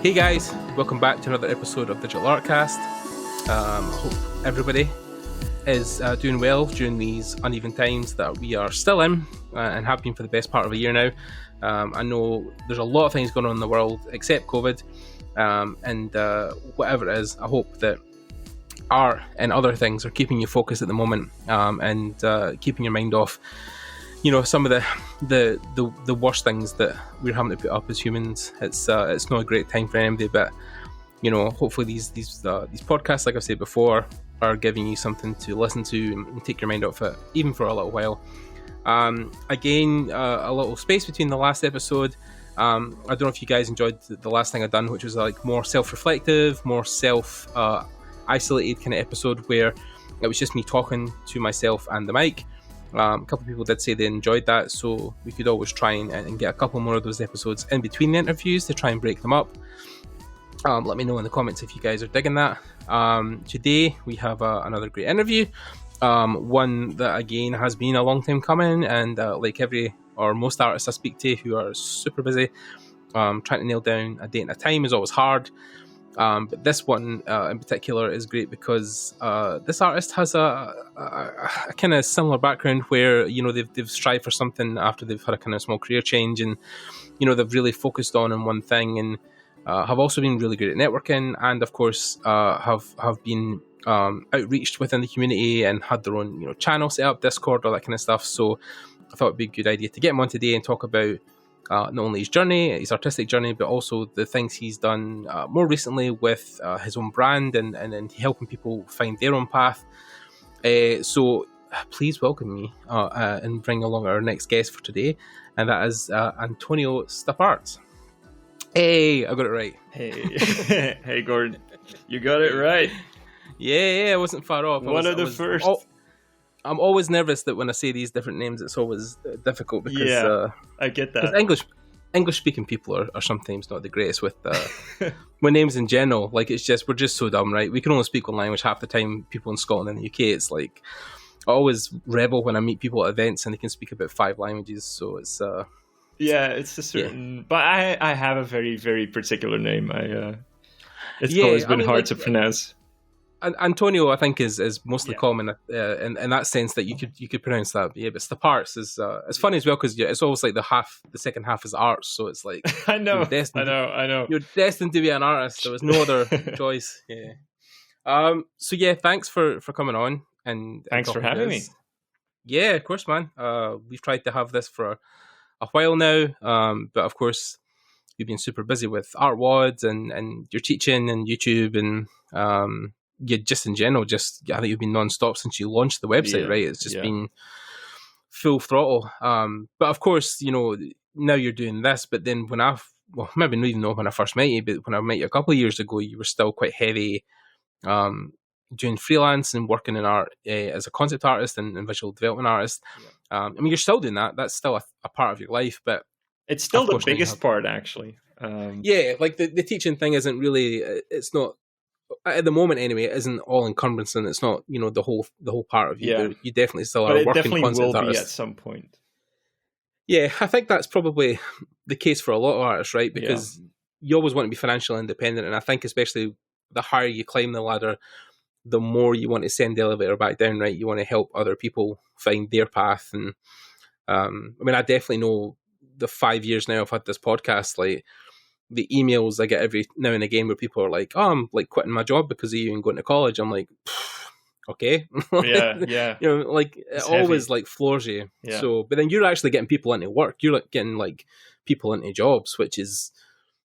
Hey guys, welcome back to another episode of Digital Artcast. Hope everybody is doing well during these uneven times that we are still in and have been for the best part of a year now. I know there's a lot of things going on in the world except COVID, and whatever it is, I hope that art and other things are keeping you focused at the moment and keeping your mind off some of the worst things that we're having to put up as humans. It's not a great time for anybody, but hopefully these podcasts, like I've said before, are giving you something to listen to and take your mind off it, even for a little while. Again, a little space between the last episode. I don't know if you guys enjoyed the last thing I've done, which was like more self-reflective, more self-isolated kind of episode where it was just me talking to myself and the mic. A couple of people did say they enjoyed that, so we could always try and get a couple more of those episodes in between the interviews to try and break them up. Let me know in the comments if you guys are digging that. Today we have another great interview, one that again has been a long time coming, and like every or most artists I speak to who are super busy, trying to nail down a date and a time is always hard. But this one in particular is great because this artist has a kind of similar background where they've strived for something after they've had a kind of small career change, and they've really focused on one thing, and have also been really good at networking, and of course have been outreached within the community and had their own channel set up, Discord, all that kind of stuff. So I thought it'd be a good idea to get him on today and talk about not only his journey, his artistic journey, but also the things he's done more recently with his own brand and helping people find their own path. So please welcome me and bring along our next guest for today, and that is Antonio Stappaerts. Hey, I got it right. Hey, hey, Gordon, you got it right. Yeah, I wasn't far off. One of the first. I'm always nervous that when I say these different names, it's always difficult because I get that. English-speaking people are sometimes not the greatest with names in general. Like we're just so dumb, right? We can only speak one language half the time. People in Scotland and the UK, it's like I always rebel when I meet people at events and they can speak about 5 languages. So it's it's a certain. Yeah. But I have a very, very particular name. It's always been hard to pronounce. Antonio, I think, is mostly common in that sense that you could pronounce that. Yeah, but Stappaerts is it's funny as well because it's always like the second half is arts, so it's like I know. You're destined to be an artist. There was no other choice. Yeah. So yeah, thanks for coming on and thanks for having me. Yeah, of course, man. We've tried to have this for a while now, but of course you've been super busy with Art-Wod and your teaching and YouTube and just in general, I think you've been non-stop since you launched the website, right? It's just been full throttle. But of course, now you're doing this, but then maybe not even know when I first met you, but when I met you a couple of years ago, you were still quite heavy doing freelance and working in art as a concept artist and visual development artist. Yeah. I mean, you're still doing that. That's still a part of your life, but it's still the biggest part, actually. Like the teaching thing isn't really, it's not, at the moment anyway, it isn't all encompassing. It's not, the whole part of you. Yeah. You definitely still are working concept artist. But it definitely will be at some point. Yeah, I think that's probably the case for a lot of artists, right? Because you always want to be financially independent, and I think especially the higher you climb the ladder, the more you want to send the elevator back down, right? You want to help other people find their path. And I mean, I definitely know the 5 years now I've had this podcast, like the emails I get every now and again where people are like, oh, I'm like quitting my job because of you and going to college. I'm like, okay. Yeah. Like it always like floors you. Yeah. So, but then you're actually getting people into work. You're like getting like people into jobs, which is,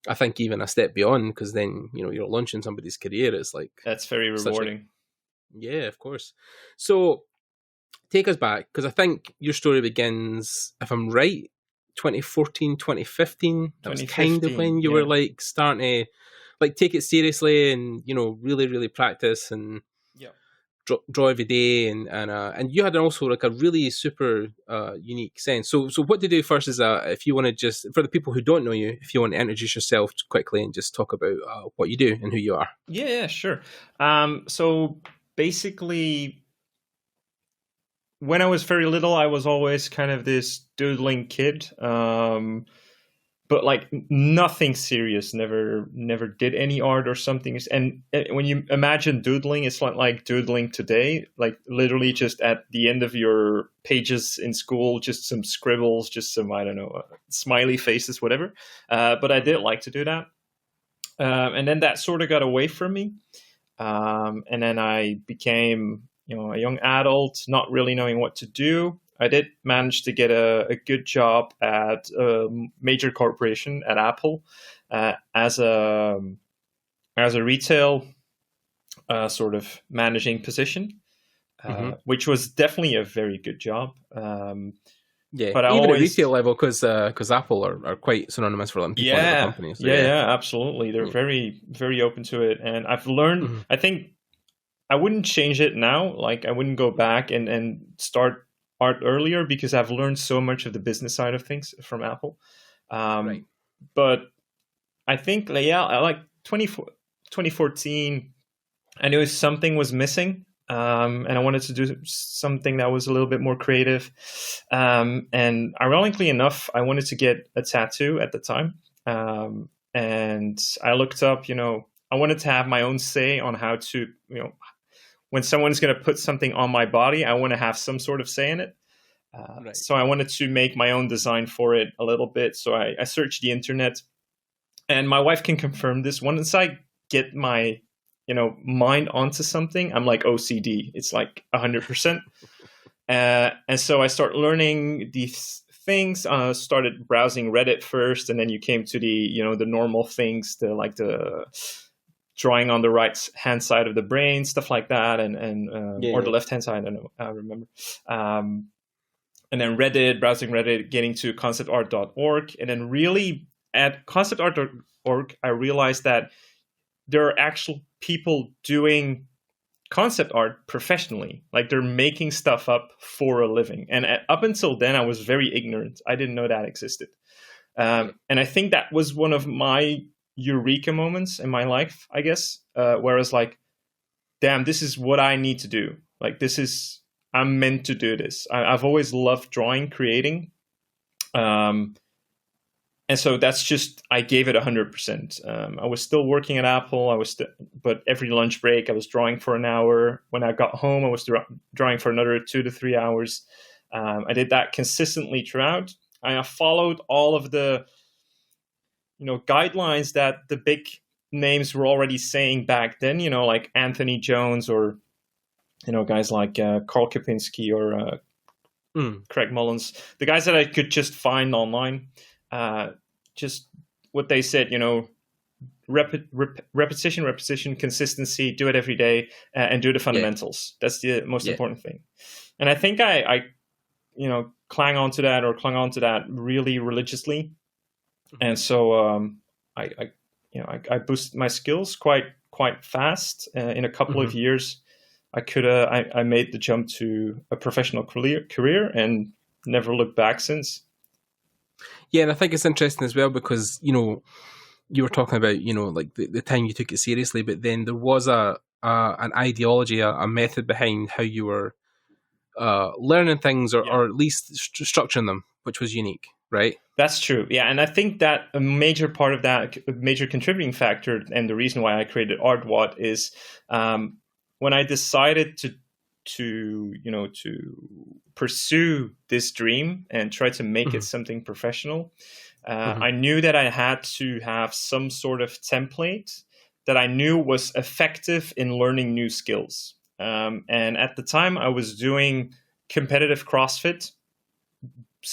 I think, even a step beyond, because then, you're launching somebody's career. It's like, that's very rewarding. Yeah, of course. So take us back, because I think your story begins, if I'm right, 2014, 2015. That was kind of when you were like starting to like take it seriously and really, really practice and draw every day and you had also like a really super unique sense. So what to do first is if you want to just, for the people who don't know you, if you want to introduce yourself quickly and just talk about what you do and who you are. Yeah, sure. So basically, when I was very little, I was always kind of this doodling kid. but like nothing serious. Never did any art or something. And when you imagine doodling, it's not like doodling today, like literally just at the end of your pages in school, just some scribbles, just some, I don't know, smiley faces, whatever. But I did like to do that. And then that sort of got away from me. And then I became, a young adult, not really knowing what to do. I did manage to get a good job at a major corporation, at Apple, as a retail sort of managing position, which was definitely a very good job. Yeah, but even at retail level, because Apple are quite synonymous for letting people into the company. So yeah, absolutely. They're very, very open to it. And I've learned, I think I wouldn't change it now. Like I wouldn't go back and start art earlier, because I've learned so much of the business side of things from Apple. Right. But I think, I like 2014, I knew something was missing. And I wanted to do something that was a little bit more creative. And ironically enough, I wanted to get a tattoo at the time. And I looked up, I wanted to have my own say on how to, when someone's going to put something on my body, I want to have some sort of say in it. Right. So I wanted to make my own design for it a little bit. So I searched the internet, and my wife can confirm this. Once I get my, mind onto something, I'm like OCD. It's like 100%. And so I start learning these things. Started browsing Reddit first, and then you came to the, the normal things, the drawing on the right hand side of the brain, stuff like that, or the left hand side. I don't know. I remember. And then Reddit, browsing Reddit, getting to conceptart.org, and then really at conceptart.org, I realized that there are actual people doing concept art professionally. Like they're making stuff up for a living. And up until then, I was very ignorant. I didn't know that existed. And I think that was one of my eureka moments in my life, I guess, where I was like, damn, this is what I need to do. Like, I'm meant to do this. I've always loved drawing, creating. And so that's just, I gave it 100%. I was still working at Apple. But every lunch break, I was drawing for an hour. When I got home, I was drawing for another 2 to 3 hours. I did that consistently throughout. I followed all of the, guidelines that the big names were already saying back then. Like Anthony Jones, or guys like Carl Kapinski, or Craig Mullins, the guys that I could just find online. Just what they said, repetition, consistency, do it every day, and do the fundamentals. Yeah. That's the most important thing. And I think I clung on to that really religiously. And so I boosted my skills quite fast. In a couple of years, I made the jump to a professional career and never looked back since. Yeah, and I think it's interesting as well because, you were talking about, like the time you took it seriously, but then there was an ideology, a method behind how you were learning things or at least structuring them, which was unique, right? That's true. Yeah, and I think that a major part of that, a major contributing factor, and the reason why I created Art-Wod is when I decided to pursue this dream and try to make it something professional. I knew that I had to have some sort of template that I knew was effective in learning new skills. And at the time I was doing competitive CrossFit,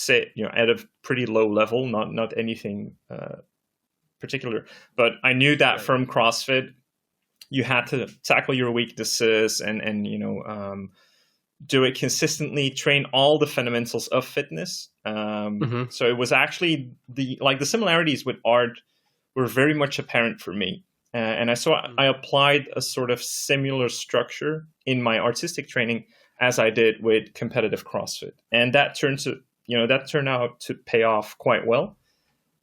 at a pretty low level, not anything particular, but I knew that from CrossFit, you had to tackle your weaknesses and do it consistently, train all the fundamentals of fitness. So it was actually the similarities with art were very much apparent for me. And I applied a sort of similar structure in my artistic training as I did with competitive CrossFit. And that turned out to pay off quite well.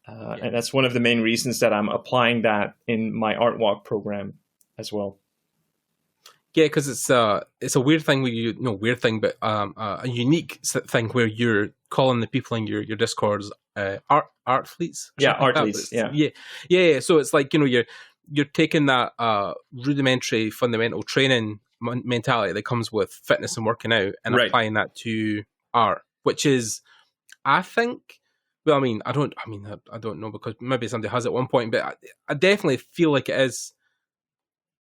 And that's one of the main reasons that I'm applying that in my Art-Wod program as well. Yeah, because it's a weird thing but a unique thing where you're calling the people in your Discords art fleets, Yeah, something like art that. leads. Yeah. Yeah. So it's like, you're taking that rudimentary fundamental training mentality that comes with fitness and working out and Right. applying that to art, which is, I think, well, I don't know, because maybe somebody has at one point, but I definitely feel like it is,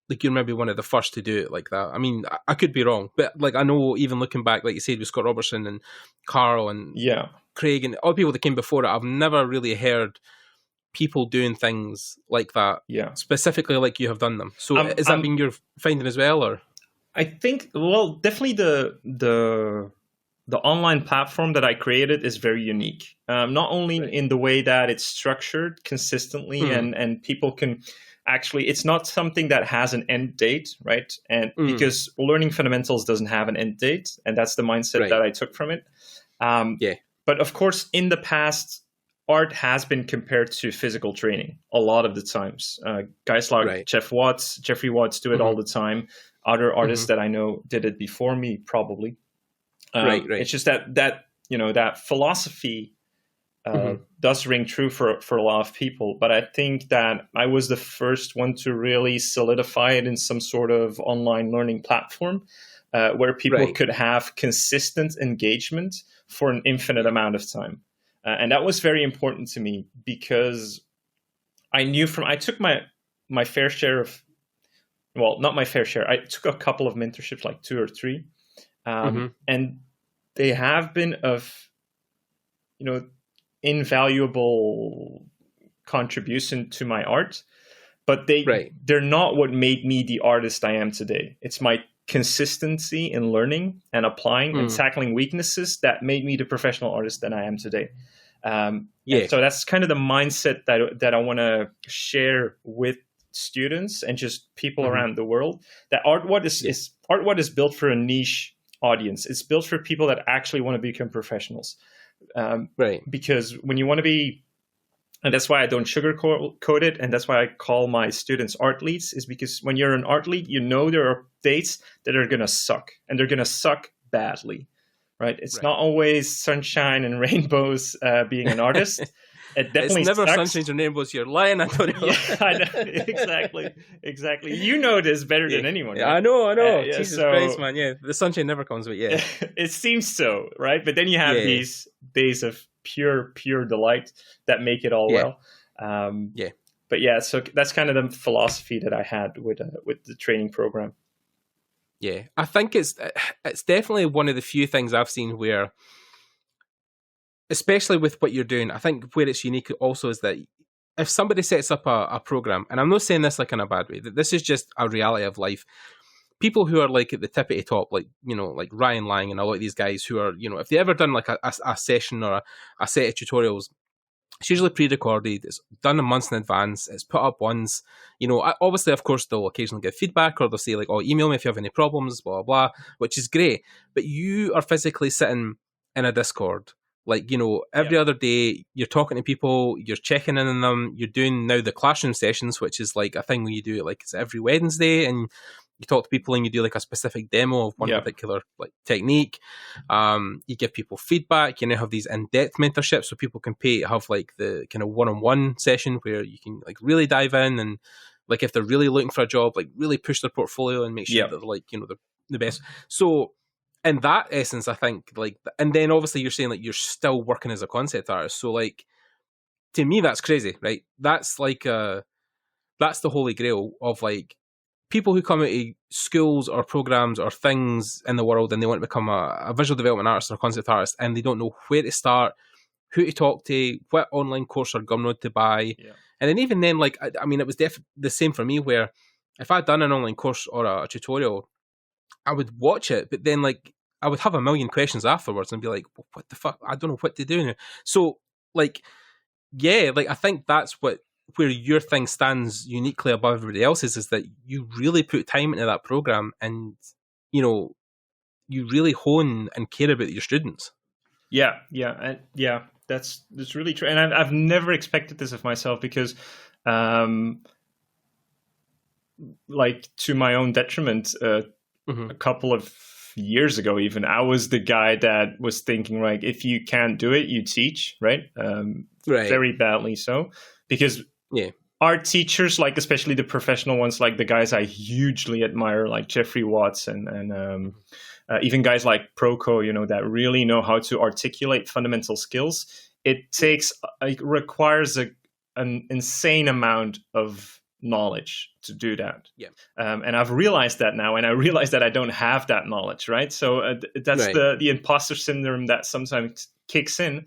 like, you're maybe one of the first to do it like that. I could be wrong, but like, I know, even looking back, like you said, with Scott Robertson and Carl and Craig and all the people that came before it, I've never really heard people doing things like that, specifically like you have done them. So is that been your finding as well, or? I think, well, definitely the online platform that I created is very unique. Not only in the way that it's structured consistently, and people can actually, it's not something that has an end date, right? And because learning fundamentals doesn't have an end date, and that's the mindset that I took from it. But of course, in the past, art has been compared to physical training a lot of the times. Guys like Jeffrey Watts do it all the time. Other artists that I know did it before me, probably. It's just that philosophy does ring true for a lot of people. But I think that I was the first one to really solidify it in some sort of online learning platform where people could have consistent engagement for an infinite amount of time. And that was very important to me, because I knew I took my fair share of, well, not my fair share. I took a couple of mentorships, like 2 or 3. And they have been of, invaluable contribution to my art, but they're not what made me the artist I am today. It's my consistency in learning and applying and tackling weaknesses that made me the professional artist that I am today. So that's kind of the mindset that I want to share with students and just people around the world. That Art-Wod is built for a niche audience. It's built for people that actually want to become professionals. Because when you want to be, and that's why I don't sugarcoat it, and that's why I call my students art leads, is because when you're an art lead, there are days that are going to suck, and they're going to suck badly, right? It's not always sunshine and rainbows being an artist. It definitely it's never sucks. Sunshine and Rainbows. You're lying, Antonio. I know. Exactly. You know this better than anyone. Yeah, right? I know. Jesus Christ, man. Yeah, the sunshine never comes, but yeah. It seems so, right? But then you have these days of pure delight that make it all well. But so that's kind of the philosophy that I had with the training program. Yeah, I think it's definitely one of the few things I've seen where, especially with what you're doing, I think where it's unique also is that if somebody sets up a program, and I'm not saying this like in a bad way, that this is just a reality of life. People who are like at the tip of the top, like, like Ryan Lang and a lot of these guys who are, if they ever done like a session or a set of tutorials, it's usually pre-recorded, it's done a month in advance, it's put up once, obviously, of course, they'll occasionally give feedback, or they'll say like, oh, email me if you have any problems, blah, blah, blah, which is great. But you are physically sitting in a Discord. Like, every other day, you're talking to people, you're checking in on them, you're doing now the classroom sessions, which is like a thing where you do it like it's every Wednesday, and you talk to people and you do like a specific demo of one particular like technique. You give people feedback. You now have these in-depth mentorships, so people can pay to have like the kind of one-on-one session where you can like really dive in, and like if they're really looking for a job, like really push their portfolio and make sure that they're like, they're the best. So in that essence, I think, like, and then obviously you're saying like you're still working as a concept artist. So like, to me, that's crazy, right? That's like, that's the holy grail of like people who come out of schools or programs or things in the world and they want to become a visual development artist or a concept artist, and they don't know where to start, who to talk to, what online course or Gumroad to buy. And then even then, like, I mean, it was the same for me, where if I'd done an online course or a tutorial, I would watch it, but then like I would have a million questions afterwards and be like, what the fuck? I don't know what to do now. So like, like I think that's where your thing stands uniquely above everybody else's, is that you really put time into that program, and you really hone and care about your students. That's really true. And I've never expected this of myself, because like, to my own detriment, a couple of years ago, even, I was the guy that was thinking, like, if you can't do it, you teach, right? Very badly so, because art teachers, like especially the professional ones, like the guys I hugely admire, like Jeffrey Watts and even guys like Proco, that really know how to articulate fundamental skills. It requires an insane amount of knowledge to do that. And I've realized that now, and I realize that I don't have that knowledge, right? So that's the imposter syndrome that sometimes kicks in.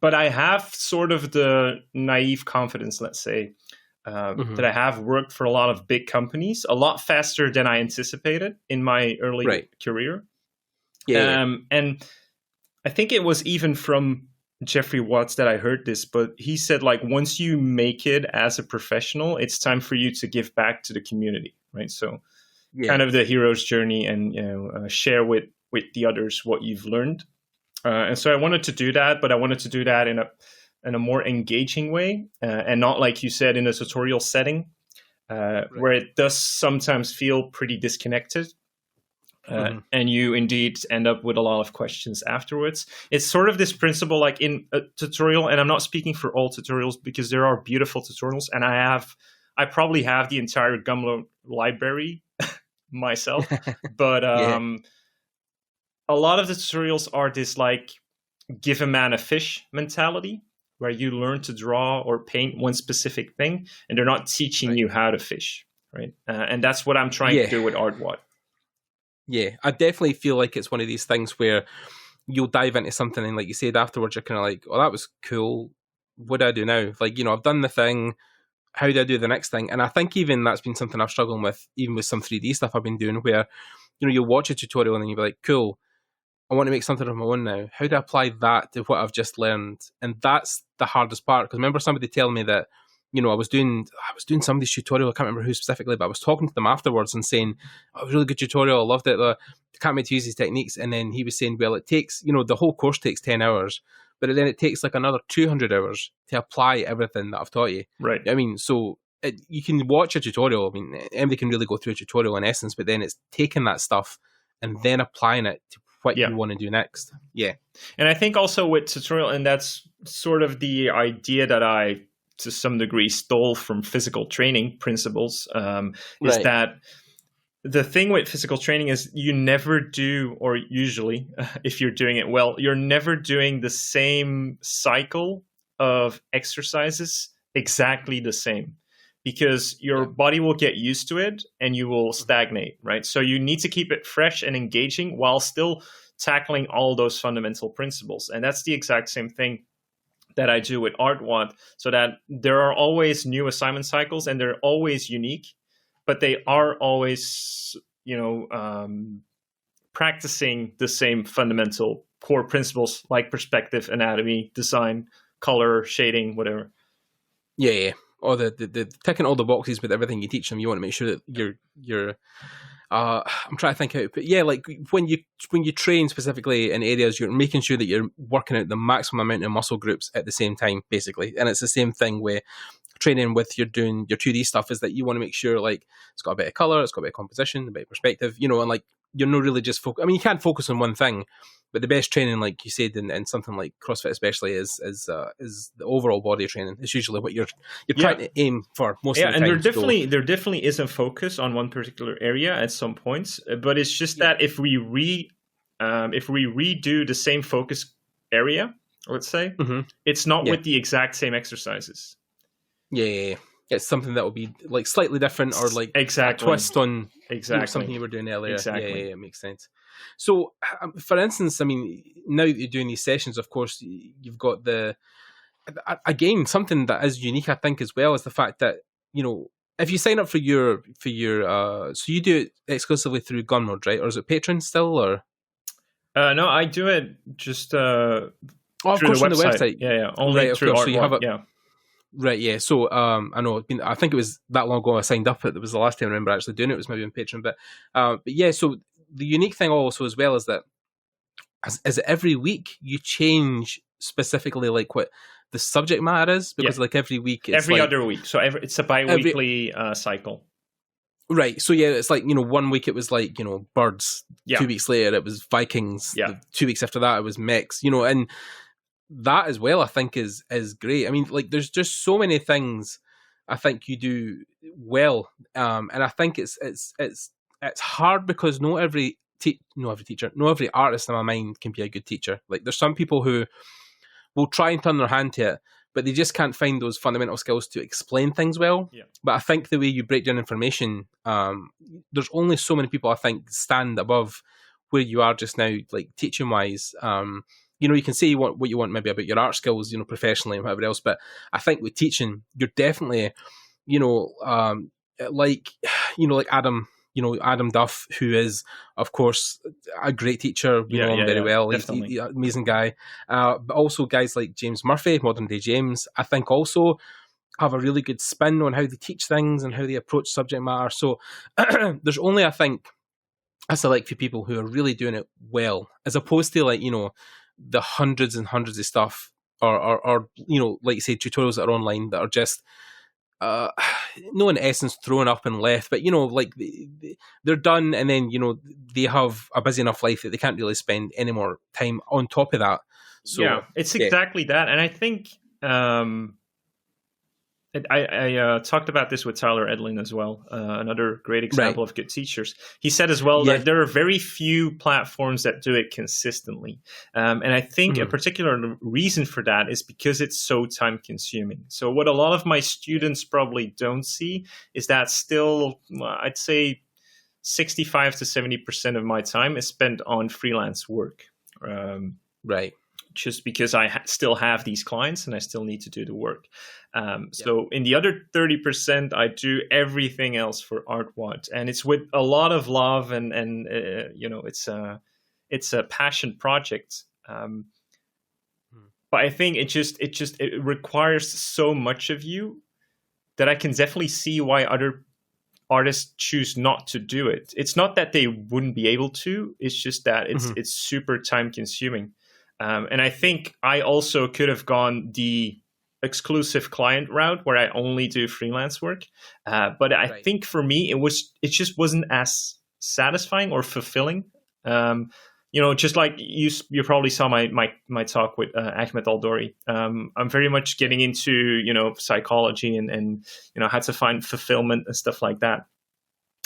But I have sort of the naive confidence, let's say, that I have worked for a lot of big companies a lot faster than I anticipated in my early career. And I think it was even from Jeffrey Watts that I heard this, but he said, like, once you make it as a professional, it's time for you to give back to the community, right? So kind of the hero's journey, and share with the others what you've learned. And so I wanted to do that, but I wanted to do that in a more engaging way, and not, like you said, in a tutorial setting, where it does sometimes feel pretty disconnected. And you indeed end up with a lot of questions afterwards. It's sort of this principle, like in a tutorial, and I'm not speaking for all tutorials, because there are beautiful tutorials, and I probably have the entire Gumroad library myself, but a lot of the tutorials are this, like, give a man a fish mentality, where you learn to draw or paint one specific thing, and they're not teaching you how to fish, right? And that's what I'm trying to do with Art-Wod. Yeah, I definitely feel like it's one of these things where you'll dive into something, and like you said, afterwards you're kind of like, oh, that was cool. What do I do now? Like, I've done the thing. How do I do the next thing? And I think even that's been something I've struggled with, even with some 3D stuff I've been doing, where, you'll watch a tutorial and then you'll be like, cool, I want to make something of my own now. How do I apply that to what I've just learned? And that's the hardest part. Because I remember somebody telling me that, I was doing somebody's tutorial. I can't remember who specifically, but I was talking to them afterwards and saying, oh, it was a really good tutorial. I loved it. I can't wait to use these techniques. And then he was saying, well, it takes, the whole course takes 10 hours, but then it takes like another 200 hours to apply everything that I've taught you. Right. I mean, so you can watch a tutorial. I mean, anybody can really go through a tutorial in essence, but then it's taking that stuff and then applying it to what you want to do next. Yeah. And I think also with tutorial, and that's sort of the idea that I, to some degree, stole from physical training principles, is that the thing with physical training is you never do, or usually, if you're doing it well, you're never doing the same cycle of exercises exactly the same, because your body will get used to it and you will stagnate, right? So you need to keep it fresh and engaging while still tackling all those fundamental principles. And that's the exact same thing that I do with Art-Wod, so that there are always new assignment cycles and they're always unique, but they are always, practicing the same fundamental core principles, like perspective, anatomy, design, color, shading, whatever. Yeah. Or the ticking all the boxes with everything you teach them. You want to make sure that you're I'm trying to think out, but yeah, like when you train specifically in areas, you're making sure that you're working out the maximum amount of muscle groups at the same time, basically. And it's the same thing with training with you're doing your 2D stuff, is that you want to make sure, like, it's got a bit of color, it's got a bit of composition, a bit of perspective, and like you're not really just I mean, you can't focus on one thing, but the best training, like you said, in something like CrossFit especially, is the overall body training. It's usually what you're trying to aim for most of the time. And there definitely is a focus on one particular area at some points, but it's just that if we redo the same focus area, let's say, it's not with the exact same exercises. Yeah. It's something that will be like slightly different, or like a twist on something you were doing earlier. Exactly. Yeah, it makes sense. So, for instance, I mean, now that you're doing these sessions, of course, you've got again, something that is unique, I think, as well, is the fact that, if you sign up for your so you do it exclusively through Gumroad, right? Or is it Patreon still, or? No, I do it just through of course, the on the website. Yeah, only through Art-Wod, Right, yeah. So I know. I think it was that long ago I signed up. It was the last time I remember actually doing it. It was maybe on Patreon, but yeah. So the unique thing also as well is that as every week you change specifically like what the subject matter is, because like every week, it's every other week. So it's a bi-weekly cycle. Right. So yeah, it's like, 1 week it was like, birds. Yeah. 2 weeks later it was Vikings. Yeah. 2 weeks after that it was mechs. And that as well, I think is great. I mean, like, there's just so many things I think you do well, and I think it's hard because not every teacher, not every artist in my mind can be a good teacher. Like, there's some people who will try and turn their hand to it, but they just can't find those fundamental skills to explain things well. Yeah. But I think the way you break down information, there's only so many people I think stand above where you are just now, like, teaching wise. You can say what you want maybe about your art skills, professionally and whatever else. But I think with teaching, you're definitely, like Adam, Adam Duff, who is, of course, a great teacher. We know him very well. He's an amazing guy. But also guys like James Murphy, modern day James, I think also have a really good spin on how they teach things and how they approach subject matter. So there's only, I think, I select for people who are really doing it well, as opposed to, like, the hundreds and hundreds of stuff or like you say, tutorials that are online that are just no, in essence, thrown up and left, but like they're done, and then they have a busy enough life that they can't really spend any more time on top of that. So yeah, it's exactly that. And I think I talked about this with Tyler Edlin as well, another great example of good teachers. He said as well that there are very few platforms that do it consistently. And I think a particular reason for that is because it's so time consuming. So what a lot of my students probably don't see is that still, I'd say 65 to 70% of my time is spent on freelance work. Right. Just because I still have these clients and I still need to do the work. So in the other 30%, I do everything else for Art-Wod, and it's with a lot of love and it's a passion project. But I think it requires so much of you that I can definitely see why other artists choose not to do it. It's not that they wouldn't be able to. It's just that it's super time consuming. And I think I also could have gone the exclusive client route where I only do freelance work. But I think for me, it just wasn't as satisfying or fulfilling. Just like you probably saw my talk with Ahmed Aldori. I'm very much getting into, psychology and how to find fulfillment and stuff like that.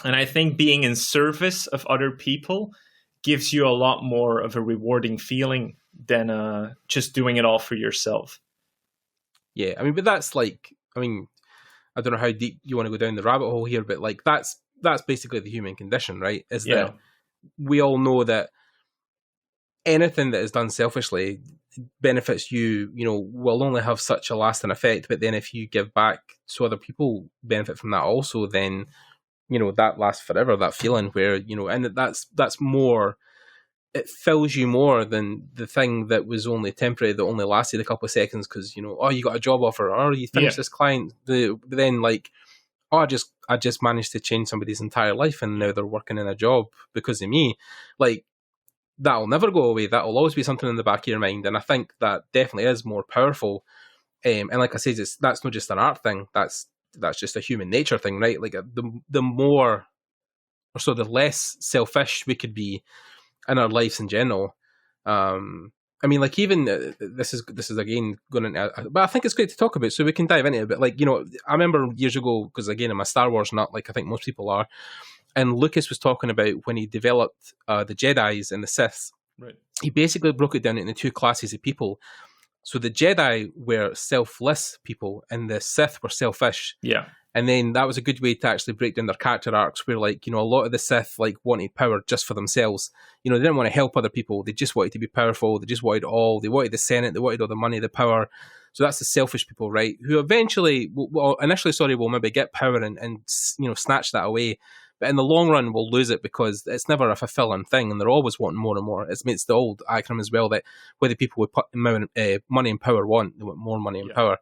And I think being in service of other people gives you a lot more of a rewarding feeling than just doing it all for yourself. Yeah, I mean, but that's like, I don't know how deep you want to go down the rabbit hole here, but like that's basically the human condition, right? Is that we all know that anything that is done selfishly benefits you, will only have such a lasting effect. But then if you give back so other people benefit from that also, then, that lasts forever, that feeling where, and that's more, it fills you more than the thing that was only temporary, that only lasted a couple of seconds because, you got a job offer, or you finished this client. But then, like, I just managed to change somebody's entire life and now they're working in a job because of me. Like, that'll never go away. That'll always be something in the back of your mind. And I think that definitely is more powerful. And like I said, that's not just an art thing. That's just a human nature thing, right? Like, the more, or so the less selfish we could be in our lives in general. Like, even this is again going into, but I think it's great to talk about, so we can dive into it. But like, I remember years ago, because again, I'm a Star Wars nut, like I think most people are, and Lucas was talking about when he developed the Jedis and the Siths. Right. He basically broke it down into two classes of people. So the Jedi were selfless people, and the Sith were selfish. Yeah. And then that was a good way to actually break down their character arcs, where, like, a lot of the Sith, like, wanted power just for themselves. They didn't want to help other people. They just wanted to be powerful. They just wanted all. They wanted the Senate. They wanted all the money, the power. So that's the selfish people, right? Who eventually, will maybe get power and snatch that away. But in the long run, we'll lose it because it's never a fulfilling thing, and they're always wanting more and more. It's the old acronym as well, that where the people with money and power want, they want more money and power.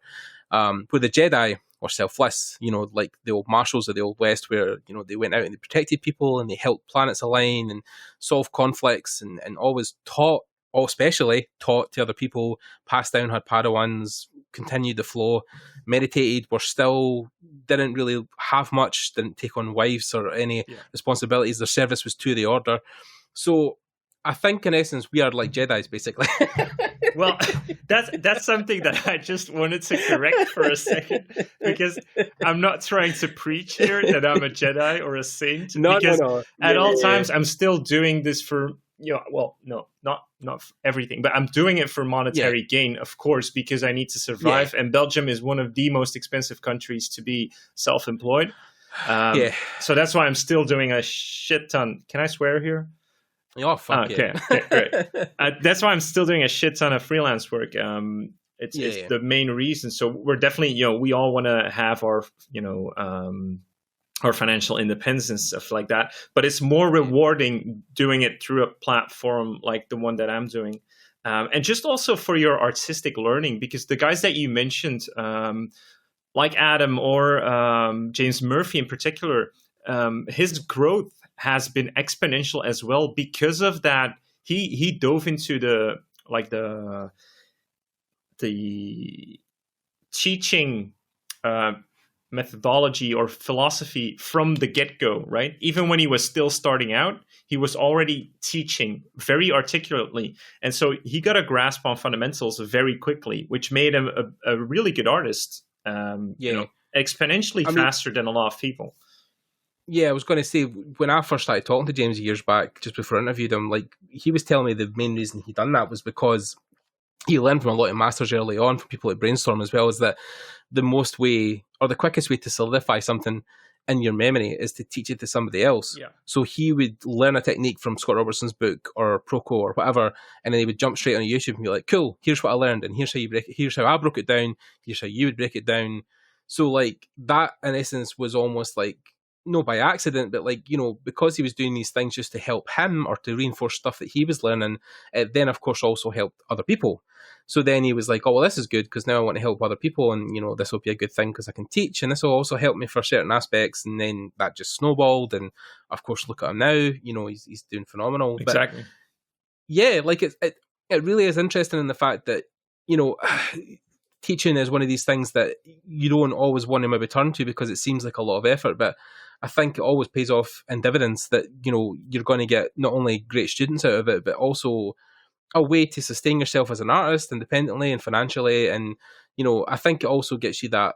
Where the Jedi were selfless, like the old marshals of the Old West, where, they went out and they protected people and they helped planets align and solve conflicts and always taught especially taught to other people, passed down, had Padawans, continued the flow, meditated, were still, didn't really have much, didn't take on wives or any responsibilities. Their service was to the order. So I think in essence, we are like Jedis, basically. Well, that's something that I just wanted to correct for a second, because I'm not trying to preach here that I'm a Jedi or a saint. No. At all times, I'm still doing this for, not everything, but I'm doing it for monetary gain, of course, because I need to survive. And Belgium is one of the most expensive countries to be self-employed. So that's why I'm still doing a shit ton. Can I swear here? Oh, fuck okay, great. That's why I'm still doing a shit ton of freelance work. It's the main reason. So we're definitely, we all want to have our, our financial independence and stuff like that. But it's more rewarding doing it through a platform like the one that I'm doing. And just also for your artistic learning, because the guys that you mentioned, like Adam or James Murphy in particular, his growth has been exponential as well because of that. He dove into the teaching methodology or philosophy from the get-go, right? Even when he was still starting out, he was already teaching very articulately. And so he got a grasp on fundamentals very quickly, which made him a really good artist, exponentially faster than a lot of people. Yeah, I was going to say, when I first started talking to James years back, just before I interviewed him, like, he was telling me the main reason he done that was because he learned from a lot of masters early on, from people at Brainstorm as well, is that the most way, or the quickest way to solidify something in your memory is to teach it to somebody else. Yeah. So he would learn a technique from Scott Robertson's book or Proco or whatever, and then he would jump straight on YouTube and be like, cool, here's what I learned, and here's how I broke it down, here's how you would break it down. So, like, that, in essence, was almost like, no by accident, but like, because he was doing these things just to help him or to reinforce stuff that he was learning, it then of course also helped other people. So then he was like, oh, well, this is good because now I want to help other people, and this will be a good thing because I can teach, and this will also help me for certain aspects. And then that just snowballed, and of course look at him now, he's doing phenomenal. Exactly. But yeah, like it really is interesting in the fact that teaching is one of these things that you don't always want to maybe turn to because it seems like a lot of effort, but I think it always pays off in dividends that, you're going to get not only great students out of it, but also a way to sustain yourself as an artist independently and financially. And, I think it also gets you that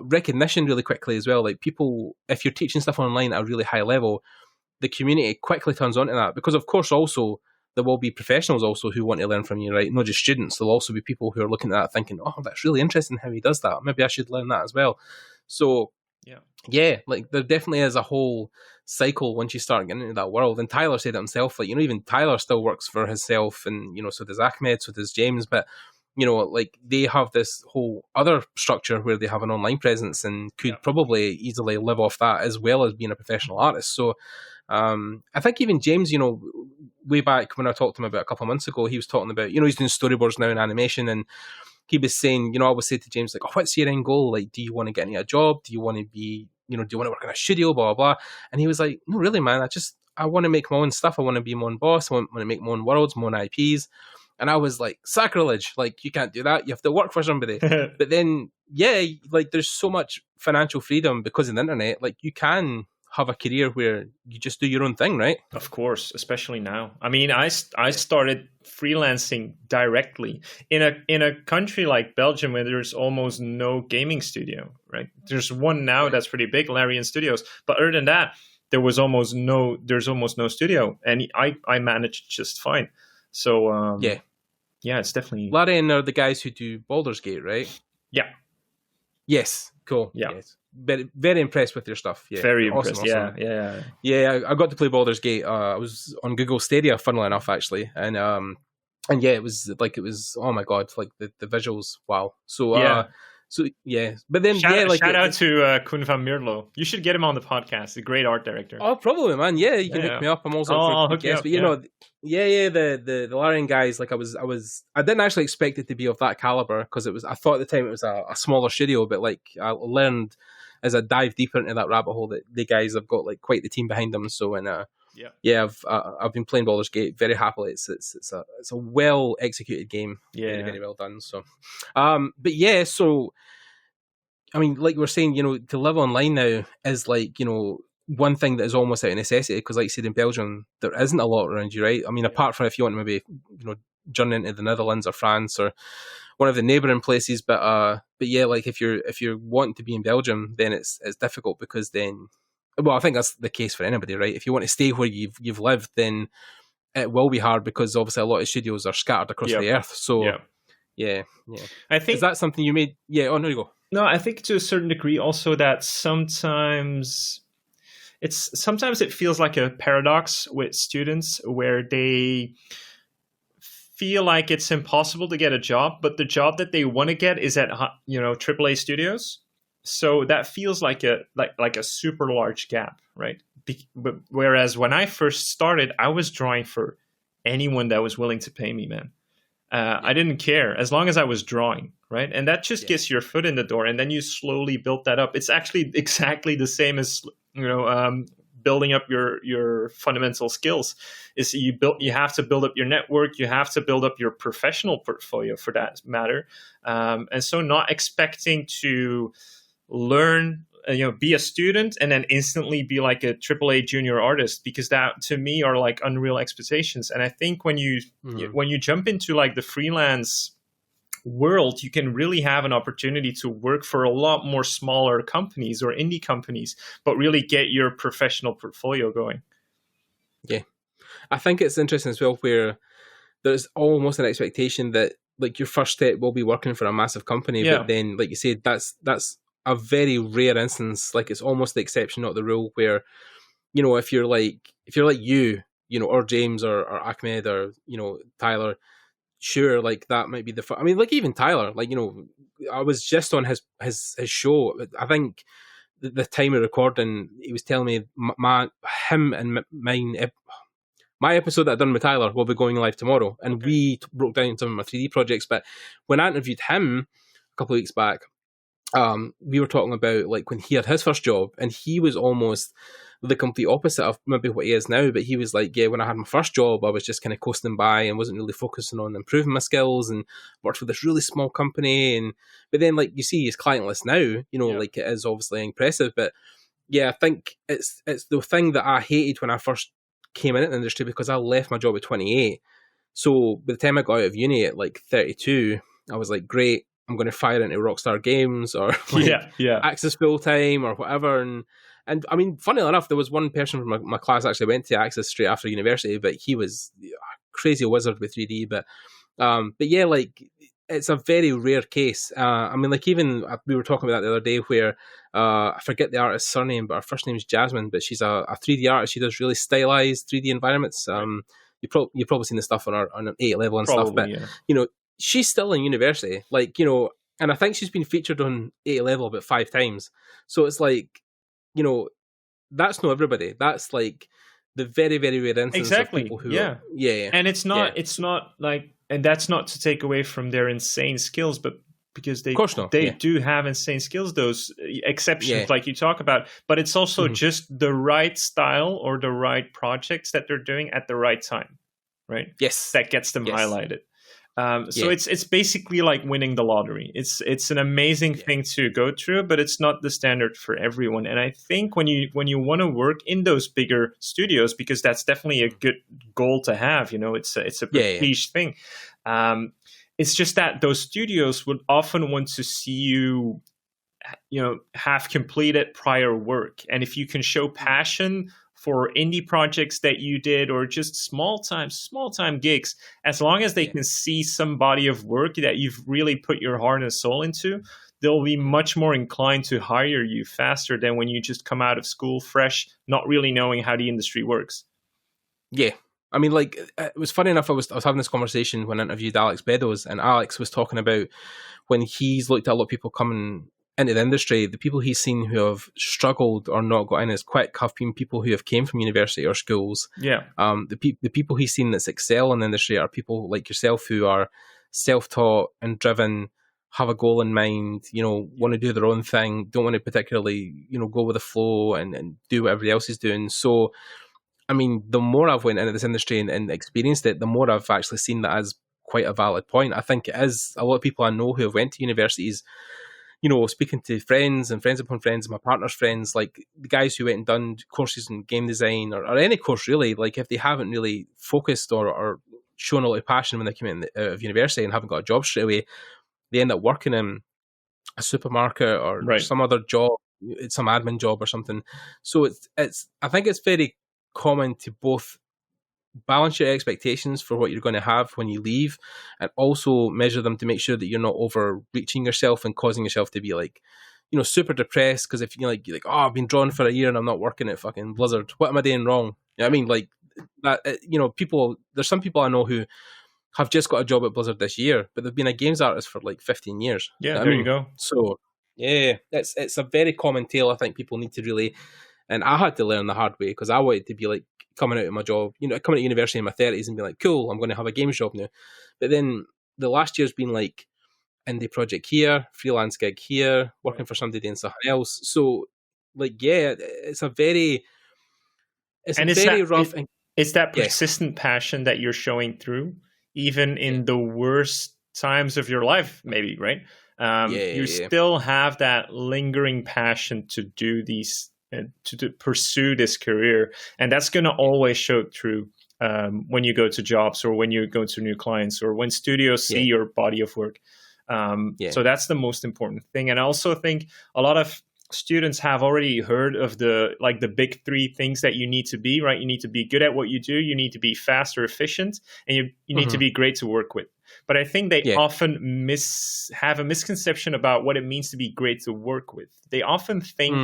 recognition really quickly as well. Like, people, if you're teaching stuff online at a really high level, the community quickly turns onto that because, of course, also there will be professionals also who want to learn from you, right? Not just students. There'll also be people who are looking at that thinking, oh, that's really interesting how he does that. Maybe I should learn that as well. So, yeah, like there definitely is a whole cycle once you start getting into that world. And Tyler said it himself, like, even Tyler still works for himself, and, so does Ahmed, so does James, but, like, they have this whole other structure where they have an online presence and could probably easily live off that as well as being a professional artist. So, I think even James, way back when I talked to him about a couple of months ago, he was talking about, he's doing storyboards now in animation, and he was saying, I always say to James, like, oh, what's your end goal? Like, do you want to get into a job? Do you want to be, do you want to work in a studio, blah, blah, blah? And he was like, no, really, man, I want to make my own stuff. I want to be my own boss. I want to make my own worlds, my own IPs. And I was like, sacrilege. Like, you can't do that. You have to work for somebody. But then, like, there's so much financial freedom because of the internet. Like, you can have a career where you just do your own thing, right? Of course, especially now. I mean, I started freelancing directly in a country like Belgium where there's almost no gaming studio, right? There's one now that's pretty big, Larian Studios, but other than that, there's almost no studio, and I managed just fine. So yeah, it's definitely Larian are the guys who do Baldur's Gate, right? Yeah. Yes. Cool. Yeah. Yes. Very, very impressed with your stuff. Yeah. Very awesome, impressed. Awesome. Yeah. I got to play Baldur's Gate. I was on Google Stadia, funnily enough, actually, and yeah, it was oh my god, like the visuals, wow. So yeah, but then shout out to Koen van Mierlo. You should get him on the podcast. A great art director. Oh, probably, man. Yeah, you can hook me up. I'm also I'll hook you up, but the Larian guys. Like I didn't actually expect it to be of that caliber because I thought at the time it was a smaller studio, but like I learned as I dive deeper into that rabbit hole that the guys have got like quite the team behind them. So Yeah. I've been playing Baldur's Gate very happily. It's a well executed game, very very well done. So, but yeah, so I mean, like we're saying, to live online now is like one thing that is almost out of necessity because, like you said, in Belgium there isn't a lot around you, right? I mean, apart from if you want to maybe journey into the Netherlands or France or one of the neighbouring places, but yeah, like if you're wanting to be in Belgium, then it's difficult because then. Well, I think that's the case for anybody, right? If you want to stay where you've lived, then it will be hard because obviously a lot of studios are scattered across the earth. So, yeah. I think is that something you made? Yeah. Oh, no, you go. No, I think to a certain degree also that sometimes it feels like a paradox with students where they feel like it's impossible to get a job, but the job that they want to get is at AAA studios. So that feels like a super large gap, right? But whereas when I first started, I was drawing for anyone that was willing to pay me, man. I didn't care as long as I was drawing, right? And that just gets your foot in the door, and then you slowly build that up. It's actually exactly the same as building up your fundamental skills. Is you have to build up your network, you have to build up your professional portfolio for that matter, and so not expecting to learn, be a student and then instantly be like a AAA junior artist, because that to me are like unreal expectations. And I think when you jump into like the freelance world, you can really have an opportunity to work for a lot more smaller companies or indie companies, but really get your professional portfolio going. Yeah. I think it's interesting as well where there's almost an expectation that like your first step will be working for a massive company, but then like you said, that's a very rare instance. Like it's almost the exception, not the rule, where if you're like you or James or Ahmed or Tyler, sure, like that might be I mean, like even Tyler, like I was just on his show. I think the time of recording, he was telling me my episode that I done with Tyler will be going live tomorrow, and we broke down some of my 3D projects. But when I interviewed him a couple of weeks back, we were talking about like when he had his first job, and he was almost the complete opposite of maybe what he is now. But he was like, yeah, when I had my first job, I was just kind of coasting by and wasn't really focusing on improving my skills, and worked for this really small company. But then like you see his client list now, like it is obviously impressive. But yeah, I think it's the thing that I hated when I first came into the industry, because I left my job at 28. So by the time I got out of uni at like 32, I was like, great, I'm going to fire into Rockstar Games or Access full time or whatever. And I mean, funnily enough, there was one person from my class actually went to Access straight after university, but he was a crazy wizard with 3D. But yeah, like it's a very rare case. I mean, like even we were talking about that the other day where I forget the artist's surname, but her first name is Jasmine, but she's a 3D artist. She does really stylized 3D environments. You've probably seen the stuff on an 8 level and stuff, but she's still in university, like, and I think she's been featured on 8 level about 5 times. So it's like, that's not everybody. That's like the very, very rare instance of people who are, and it's not like, and that's not to take away from their insane skills, but because they do have insane skills, those exceptions like you talk about, but it's also just the right style or the right projects that they're doing at the right time, right? Yes. That gets them highlighted. So it's basically like winning the lottery. It's an amazing thing to go through, but it's not the standard for everyone. And I think when you want to work in those bigger studios, because that's definitely a good goal to have, it's a prestige thing. It's just that those studios would often want to see you, have completed prior work. And if you can show passion for indie projects that you did, or just small time gigs, as long as they can see some body of work that you've really put your heart and soul into, they'll be much more inclined to hire you faster than when you just come out of school fresh, not really knowing how the industry works. Yeah. I mean, like, it was funny enough, I was having this conversation when I interviewed Alex Beddoes, and Alex was talking about when he's looked at a lot of people coming into the industry, the people he's seen who have struggled or not got in as quick have been people who have came from university or schools. Yeah. The people he's seen that excel in the industry are people like yourself who are self-taught and driven, have a goal in mind, want to do their own thing, don't want to particularly, go with the flow and do what everybody else is doing. So I mean, the more I've went into this industry and experienced it, the more I've actually seen that as quite a valid point. I think it is. A lot of people I know who have went to universities, speaking to friends and friends upon friends, and my partner's friends, like the guys who went and done courses in game design or any course really, like if they haven't really focused or shown a lot of passion when they come out of university and haven't got a job straight away, they end up working in a supermarket or Right. some other job, some admin job or something. So it's I think it's very common to both balance your expectations for what you're going to have when you leave, and also measure them to make sure that you're not overreaching yourself and causing yourself to be like, super depressed. Because if you're like, oh, I've been drawn for a year and I'm not working at fucking Blizzard, what am I doing wrong? You know what I mean? Like that, there's some people I know who have just got a job at Blizzard this year, but they've been a games artist for like 15 years. Yeah, You know what there I mean? you go. So yeah, it's a very common tale. I think people need to really, and I had to learn the hard way because I wanted to be like coming out of my job, coming to university in my 30s and be like, cool, I'm going to have a games job now. But then the last year's been like indie project here, freelance gig here, working for somebody doing something else. So like, yeah, it's very rough. It's that persistent passion that you're showing through, even in the worst times of your life, maybe, right? You still have that lingering passion to do these, to pursue this career. And that's going to always show through when you go to jobs or when you go to new clients or when studios see your body of work. So that's the most important thing. And I also think a lot of students have already heard of the big three things that you need to be, right? You need to be good at what you do, you need to be fast or efficient, and you need to be great to work with. But I think they often have a misconception about what it means to be great to work with. They often think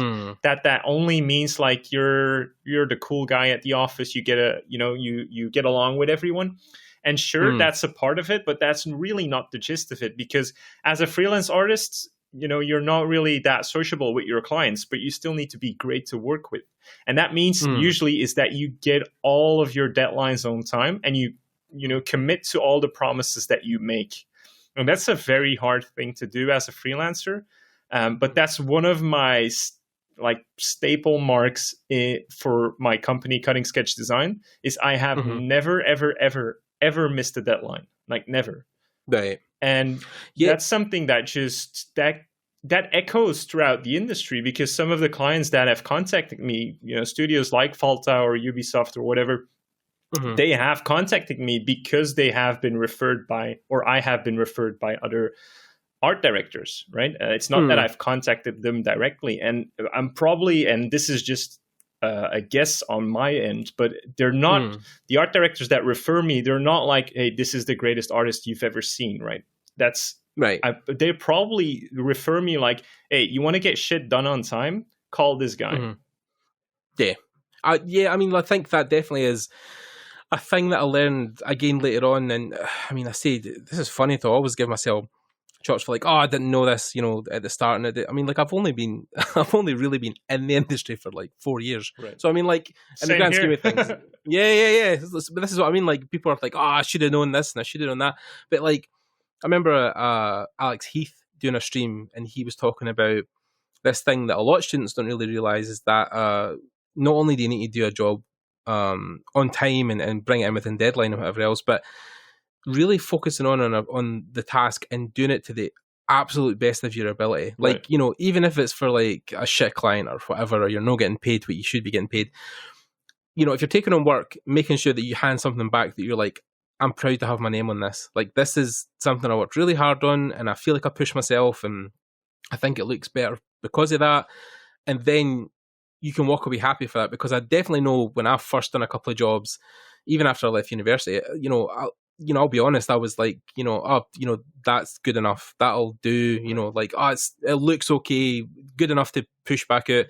that only means like you're the cool guy at the office, you get you get along with everyone. And sure, that's a part of it, but that's really not the gist of it, because as a freelance artist, you're not really that sociable with your clients, but you still need to be great to work with. And that means usually is that you get all of your deadlines on time and you commit to all the promises that you make. And that's a very hard thing to do as a freelancer. But that's one of my staple marks for my company, Cutting Sketch Design, is I have never, ever, ever, ever missed a deadline. Like never. Right. And that's something that that echoes throughout the industry, because some of the clients that have contacted me, studios like Falta or Ubisoft or whatever, they have contacted me because they have been referred by, or I have been referred by other art directors, right? It's not that I've contacted them directly. And I'm probably, and this is just a guess on my end, but they're not the art directors that refer me. They're not like, hey, this is the greatest artist you've ever seen, right? That's right. They probably refer me like, hey, you want to get shit done on time? Call this guy. Yeah. I mean, I think that definitely is a thing that I learned again later on. And I mean, I say this is funny to always give myself shots for like, oh, I didn't know this, at the start. And I mean, like, I've only really been in the industry for like 4 years. Right. So I mean, like, in the grand scheme of things, yeah. But this is what I mean. Like, people are like, oh, I should have known this and I should have known that. But like, I remember Alex Heath doing a stream, and he was talking about this thing that a lot of students don't really realize is that not only do you need to do a job on time and bring it in within deadline and whatever else, but really focusing on the task and doing it to the absolute best of your ability. Like, even if it's for like a shit client or whatever, or you're not getting paid what you should be getting paid, if you're taking on work, making sure that you hand something back that you're like, I'm proud to have my name on this. Like, this is something I worked really hard on, and I feel like I pushed myself, and I think it looks better because of that. And then you can walk away happy for that, because I definitely know when I first done a couple of jobs, even after I left university, I'll be honest, I was like, that's good enough. That'll do, it looks okay, good enough to push back out.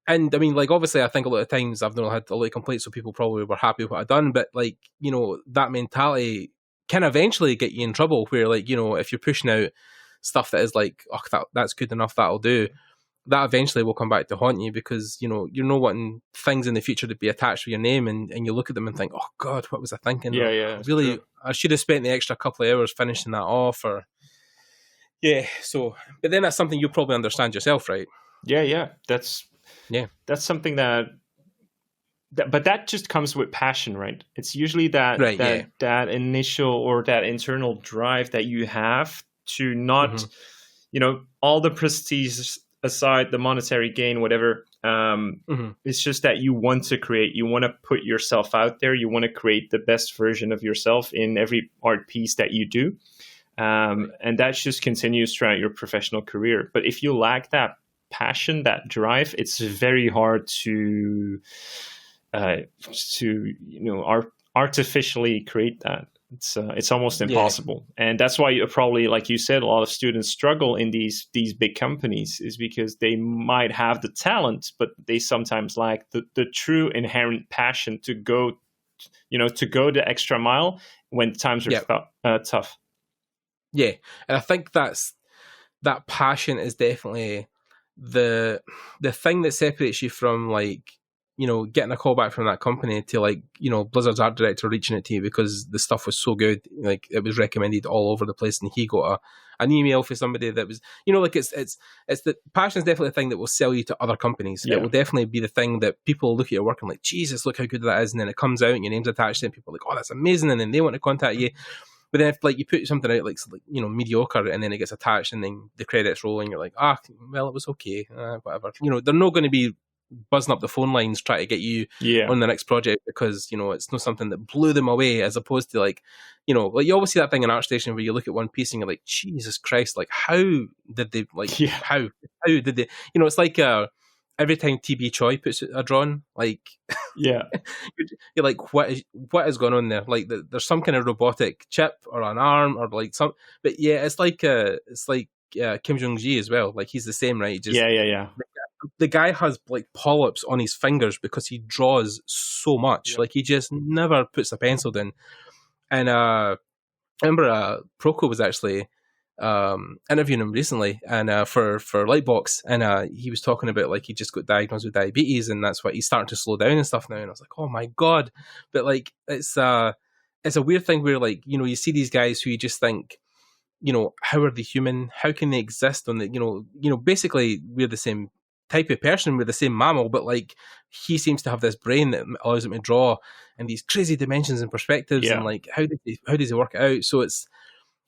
And I mean, like, obviously, I think a lot of times I've not had a lot of complaints, so people probably were happy with what I've done. But like, that mentality can eventually get you in trouble, where like, if you're pushing out stuff that is like, oh, that's good enough, that'll do, that eventually will come back to haunt you, because you're not wanting things in the future to be attached to your name, and you look at them and think, oh God, what was I thinking? Really, true. I should have spent the extra couple of hours finishing that off, or so, but then that's something you probably understand yourself, right? That's something that but that just comes with passion, right? It's usually that Right, yeah. that initial or that internal drive that you have to not, all the prestige aside, the monetary gain, whatever. It's just that you want to create, you want to put yourself out there, you want to create the best version of yourself in every art piece that you do. And that just continues throughout your professional career. But if you lack that passion, that drive, it's very hard to artificially create that. It's almost impossible. And that's why probably, like you said, a lot of students struggle in these big companies, is because they might have the talent, but they sometimes lack the true inherent passion to go the extra mile when times are tough. Yeah, and I think that passion is definitely the thing that separates you from, like, getting a call back from that company to, like, Blizzard's art director reaching out to you because the stuff was so good, like it was recommended all over the place, and he got an email for somebody that was, like, it's the passion is definitely the thing that will sell you to other companies. It will definitely be the thing that people look at your work and like, Jesus, look how good that is, and then it comes out and your name's attached to it, and people are like, oh, that's amazing, and then they want to contact you. But then if, like, you put something out like mediocre, and then it gets attached and then the credits roll and you're like, well, it was okay, whatever. They're not going to be buzzing up the phone lines trying to get you on the next project because, it's not something that blew them away, as opposed to like you always see that thing in ArtStation where you look at one piece and you're like, Jesus Christ, like how did they, like, how did they, it's like every time TB Choi puts a drawing, like, you're like, what is going on there? Like, there's some kind of robotic chip or an arm or like some, but it's like Kim Jong-ji as well. Like, he's the same, right? Just, the guy has like polyps on his fingers because he draws so much. Like, he just never puts a pencil down. And I remember Proco was actually interviewing him recently, and for Lightbox, and he was talking about, like, he just got diagnosed with diabetes, and that's why he's starting to slow down and stuff now. And I was like, oh my god! But like, it's a weird thing where, like, you see these guys who you just think, how are they human? How can they exist on the basically we're the same type of person, we're the same mammal, but like, he seems to have this brain that allows him to draw in these crazy dimensions and perspectives, and like, how does he work it out? So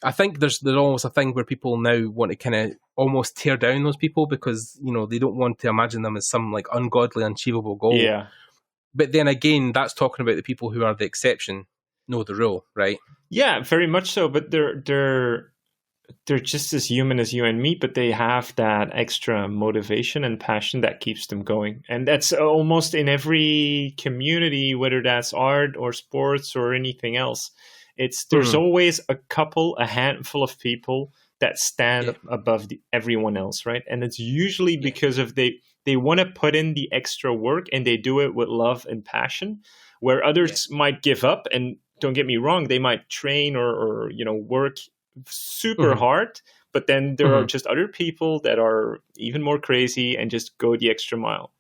I think there's almost a thing where people now want to kind of almost tear down those people because, they don't want to imagine them as some like ungodly, unachievable goal. Yeah. But then again, that's talking about the people who are the exception, know the rule, right? Yeah, very much so. But they're just as human as you and me, but they have that extra motivation and passion that keeps them going. And that's almost in every community, whether that's art or sports or anything else. There's always a handful of people that stand above everyone else, right? And it's usually because of they want to put in the extra work and they do it with love and passion, where others might give up. And don't get me wrong, they might train or work super hard, but then there are just other people that are even more crazy and just go the extra mile.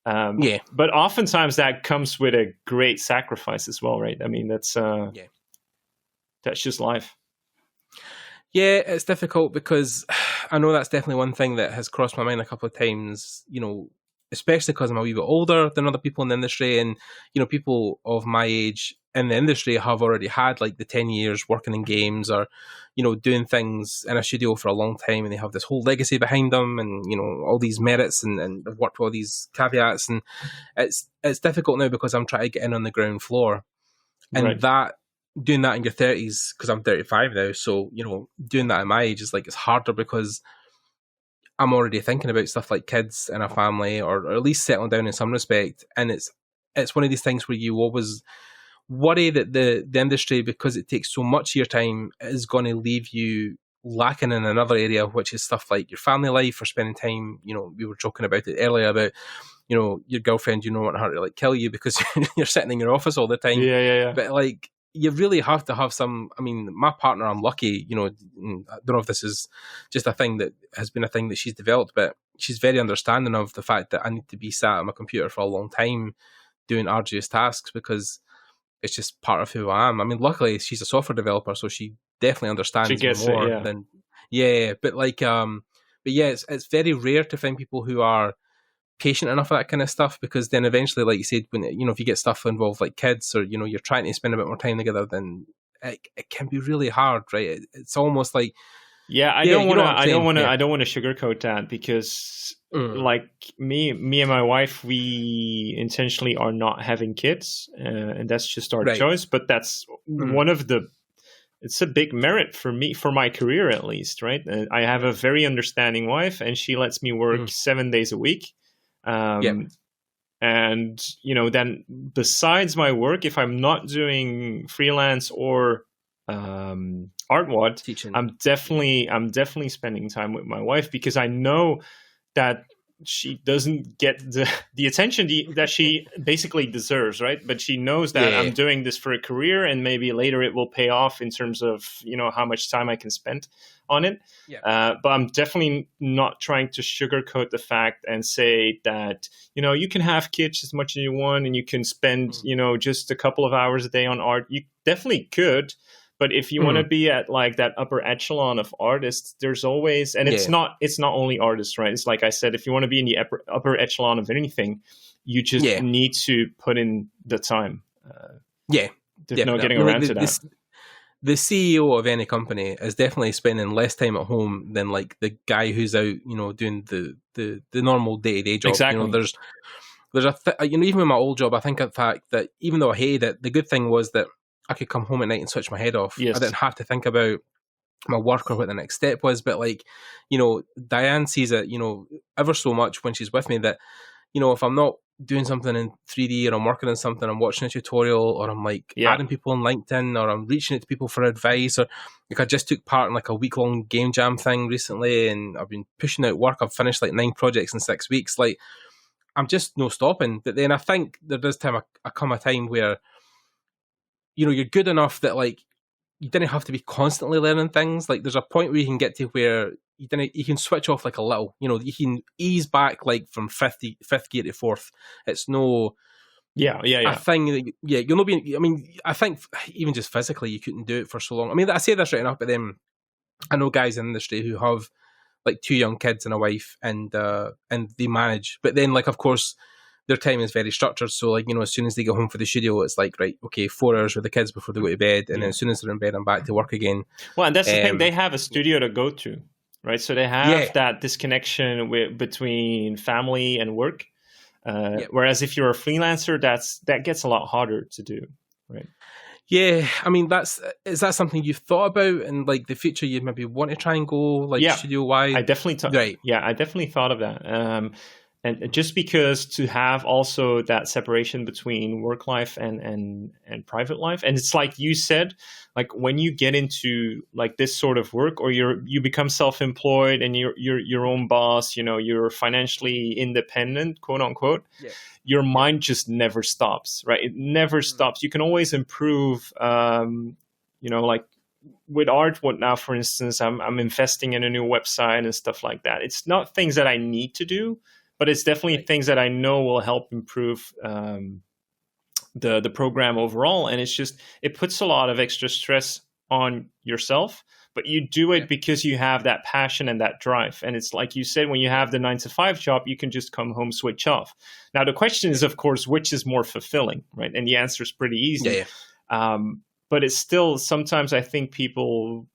But oftentimes that comes with a great sacrifice as well, right? I mean, that's just life. Yeah, it's difficult because I know that's definitely one thing that has crossed my mind a couple of times, especially because I'm a wee bit older than other people in the industry, and, people of my age in the industry have already had like the 10 years working in games or, doing things in a studio for a long time, and they have this whole legacy behind them and, all these merits and have worked with all these caveats, and it's difficult now because I'm trying to get in on the ground floor, and doing that in your 30s, because I'm 35 now, so doing that at my age is like, it's harder because I'm already thinking about stuff like kids and a family, or at least settling down in some respect. And it's one of these things where you always worry that the industry, because it takes so much of your time, is going to leave you lacking in another area, which is stuff like your family life or spending time. We were joking about it earlier about your girlfriend, you don't want her to like kill you because you're sitting in your office all the time. But like, you really have to have some. I mean, my partner, I'm lucky, I don't know if this is just a thing that has been a thing that she's developed, but she's very understanding of the fact that I need to be sat at my computer for a long time doing arduous tasks because it's just part of who I am. I mean, luckily she's a software developer, so she definitely understands more than, but like, but yeah, it's very rare to find people who are patient enough for that kind of stuff, because then eventually, like you said, when if you get stuff involved like kids, or you're trying to spend a bit more time together, then it can be really hard, right? It's almost like I don't want to sugarcoat that, because like me and my wife, we intentionally are not having kids, and that's just our choice. But that's one of the. It's a big merit for me, for my career at least, right? I have a very understanding wife, and she lets me work 7 days a week. And then besides my work, if I'm not doing freelance or Art-Wod, teaching, I'm definitely spending time with my wife, because I know that she doesn't get the attention that she basically deserves, right? But she knows that I'm doing this for a career, and maybe later it will pay off in terms of how much time I can spend on it. But I'm definitely not trying to sugarcoat the fact and say that you can have kids as much as you want, and you can spend just a couple of hours a day on art. You definitely could. But if you want to be at like that upper echelon of artists, there's always, and it's not only artists, right? It's like I said, if you want to be in the upper echelon of anything, you just need to put in the time. There's no getting around to that. The CEO of any company is definitely spending less time at home than like the guy who's out, doing the normal day-to-day job. Exactly. There's even with my old job, I think the fact that even though I hated it, the good thing was that I could come home at night and switch my head off. Yes. I didn't have to think about my work or what the next step was. But like, Diane sees it, ever so much when she's with me, that, if I'm not doing something in 3D, or I'm working on something, I'm watching a tutorial, or I'm like adding people on LinkedIn, or I'm reaching out to people for advice, or like I just took part in like a week-long game jam thing recently, and I've been pushing out work. I've finished like 9 projects in 6 weeks. Like, I'm just no stopping. But then I think there does come a time where you're good enough that like you didn't have to be constantly learning things. Like there's a point where you can get to where you can switch off like a little. You can ease back like from fifth gear to fourth. It's no a thing that you'll not be. I mean, I think even just physically you couldn't do it for so long. I mean, I say this right enough, but then I know guys in the industry who have like 2 young kids and a wife, and they manage. But then like of course, their time is very structured. So like, as soon as they get home for the studio, it's like, right, okay, 4 hours with the kids before they go to bed. And then as soon as they're in bed, I'm back to work again. Well, and that's the thing, they have a studio to go to, right? So they have that disconnection between family and work. Whereas if you're a freelancer, that gets a lot harder to do, right? Yeah, I mean, is that something you've thought about in like the future? You maybe want to try and go like studio wide? I definitely thought of that. And just because to have also that separation between work life and private life, and it's like you said, like when you get into like this sort of work, or you become self-employed and you're your own boss, you're financially independent, quote unquote. Your mind just never stops, right? It never stops. You can always improve. Like with Art-Wod now, for instance, I'm investing in a new website and stuff like that. It's not things that I need to do, but it's definitely things that I know will help improve the program overall. And it puts a lot of extra stress on yourself, but you do it because you have that passion and that drive. And it's like you said, when you have the 9-to-5 job, you can just come home, switch off. Now, the question is, of course, which is more fulfilling, right? And the answer is pretty easy. But it's still, sometimes I think people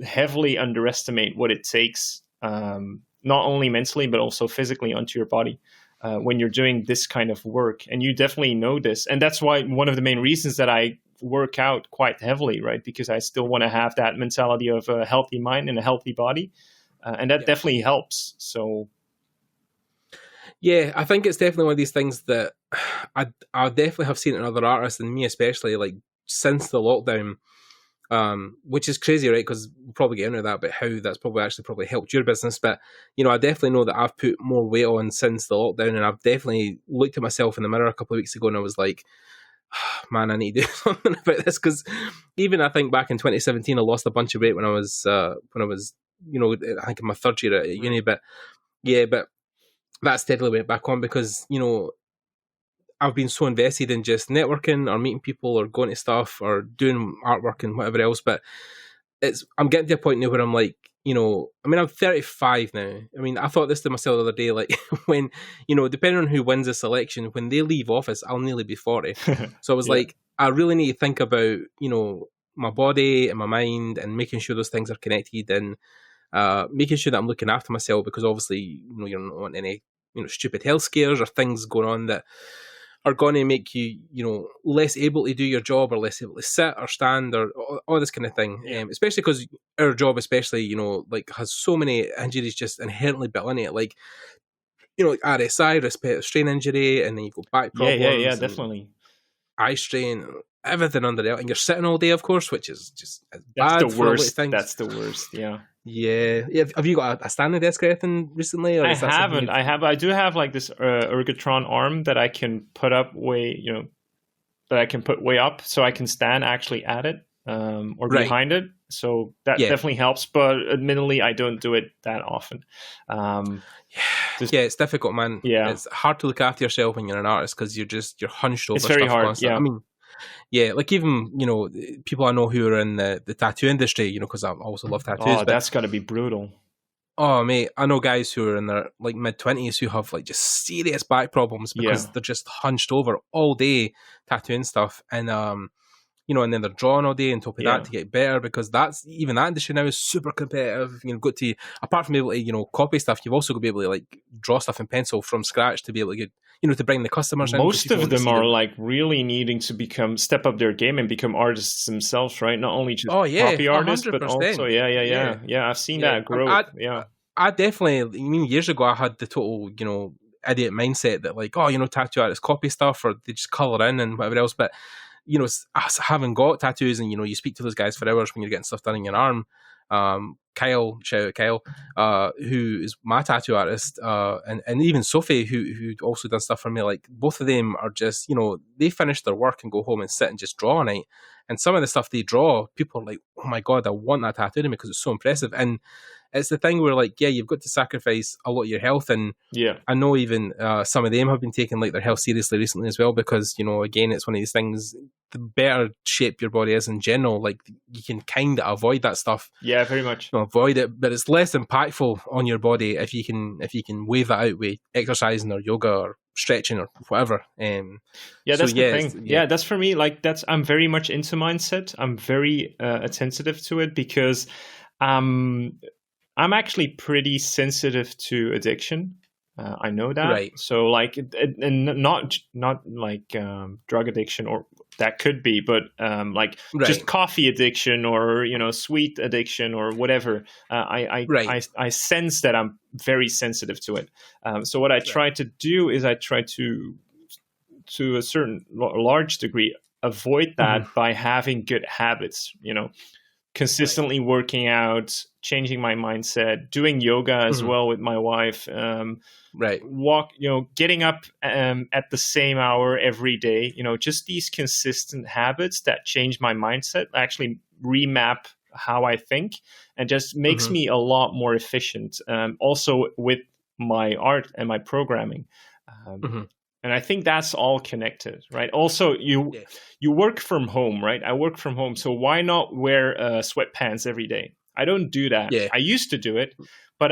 heavily underestimate what it takes, not only mentally, but also physically onto your body when you're doing this kind of work. And you definitely know this. And that's why one of the main reasons that I work out quite heavily, right? Because I still want to have that mentality of a healthy mind and a healthy body. And that definitely helps. So. Yeah, I think it's definitely one of these things that I definitely have seen in other artists, and me especially, like since the lockdown, which is crazy, right? Because we'll probably get into that, but how that's probably helped your business. But I definitely know that I've put more weight on since the lockdown, and I've definitely looked at myself in the mirror a couple of weeks ago, and I was like, man, I need to do something about this. Because even I think back in 2017, I lost a bunch of weight when I was I think in my 3rd year at uni. But that steadily went back on because I've been so invested in just networking or meeting people or going to stuff or doing artwork and whatever else. But I'm getting to a point now where I'm like, I mean, I'm 35 now. I mean, I thought this to myself the other day, like when, depending on who wins this election, when they leave office, I'll nearly be 40. So I was like, I really need to think about, my body and my mind and making sure those things are connected and making sure that I'm looking after myself, because obviously, you don't want any, stupid health scares or things going on that are going to make you, less able to do your job or less able to sit or stand or all this kind of thing. Especially because our job, especially, like has so many injuries just inherently built in it. Like, like RSI, repetitive strain injury, and then you go back problems. Yeah, definitely. Eye strain, everything under there. And you're sitting all day, of course, which is just that's bad the worst. That's the worst, yeah. Yeah. Have you got a standing desk or anything recently? Or I haven't. I do have like this ergotron arm that I can put up that I can put way up so I can stand actually at it or behind it. So that definitely helps. But admittedly, I don't do it that often. It's difficult, man. Yeah. It's hard to look after yourself when you're an artist because you're hunched over. It's very hard. Constantly. Yeah. I mean, yeah, like even, people I know who are in the tattoo industry, because I also love tattoos. Oh, that's got to be brutal. Oh, mate, I know guys who are in their like mid-20s who have like just serious back problems because they're just hunched over all day tattooing stuff. And, and then they're drawing all day on top of that to get better, because that industry now is super competitive. Got to, apart from being able to, copy stuff, you've also got to be able to like draw stuff in pencil from scratch to be able to get, to bring the customers in. Most of them are like really needing to step up their game and become artists themselves, right? Not only just copy artists, 100%. But also, yeah. I've seen that growth. I definitely, years ago, I had the total, idiot mindset that like, tattoo artists copy stuff or they just colour in and whatever else. But, having got tattoos and, you speak to those guys for hours when you're getting stuff done in your arm. Kyle, shout out Kyle, who is my tattoo artist, and even Sophie, who also done stuff for me. Like both of them are just, they finish their work and go home and sit and just draw all night. And some of the stuff they draw, people are like, oh my God, I want that tattooed on me because it's so impressive. And it's the thing where like, you've got to sacrifice a lot of your health. And I know even some of them have been taking like their health seriously recently as well, because, again, it's one of these things, the better shape your body is in general, like you can kind of avoid that stuff. Yeah, very much. Avoid it, but it's less impactful on your body if you can wave that out with exercising or yoga or stretching or whatever. That's the thing. Yeah, that's for me. Like I'm very much into mindset. I'm very attentive to it because I'm actually pretty sensitive to addiction. I know that. Right. So like, and not like drug addiction, or that could be, but just coffee addiction or, sweet addiction or whatever. I sense that I'm very sensitive to it. So what I try to do is I try to a certain large degree, avoid that by having good habits, consistently working out, changing my mindset, doing yoga as well with my wife, getting up at the same hour every day, just these consistent habits that change my mindset, actually remap how I think, and just makes me a lot more efficient. Also with my art and my programming. And I think that's all connected, right? Also, you work from home, right? I work from home. So why not wear sweatpants every day? I don't do that. Yeah. I used to do it, but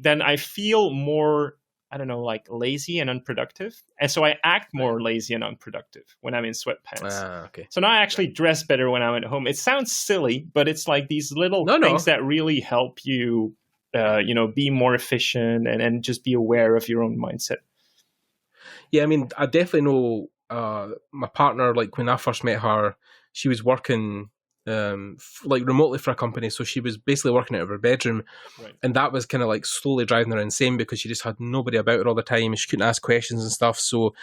then I feel more, I don't know, like lazy and unproductive. And so I act more lazy and unproductive when I'm in sweatpants. Okay. So now I actually dress better when I'm at home. It sounds silly, but it's like these little things that really help you, be more efficient and just be aware of your own mindset. Yeah, I mean, I definitely know my partner, like when I first met her, she was working like remotely for a company. So she was basically working out of her bedroom. Right. And that was kind of like slowly driving her insane because she just had nobody about her all the time. She couldn't ask questions and stuff. So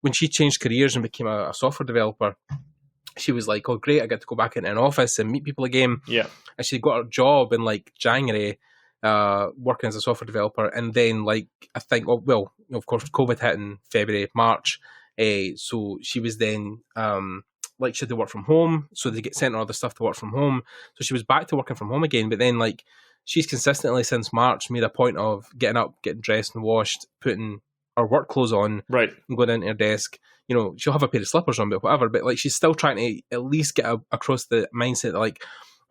when she changed careers and became a software developer, she was like, oh, great, I get to go back into an office and meet people again. Yeah. And she got her job in like January, working as a software developer, and then like I think of course COVID hit in February, March, so she was then like she had to work from home, so they get sent all the stuff to work from home, so she was back to working from home again. But then like she's consistently since March made a point of getting up, getting dressed and washed, putting her work clothes on, right, and going into her desk. She'll have a pair of slippers on, but whatever, but like she's still trying to at least get across the mindset that like,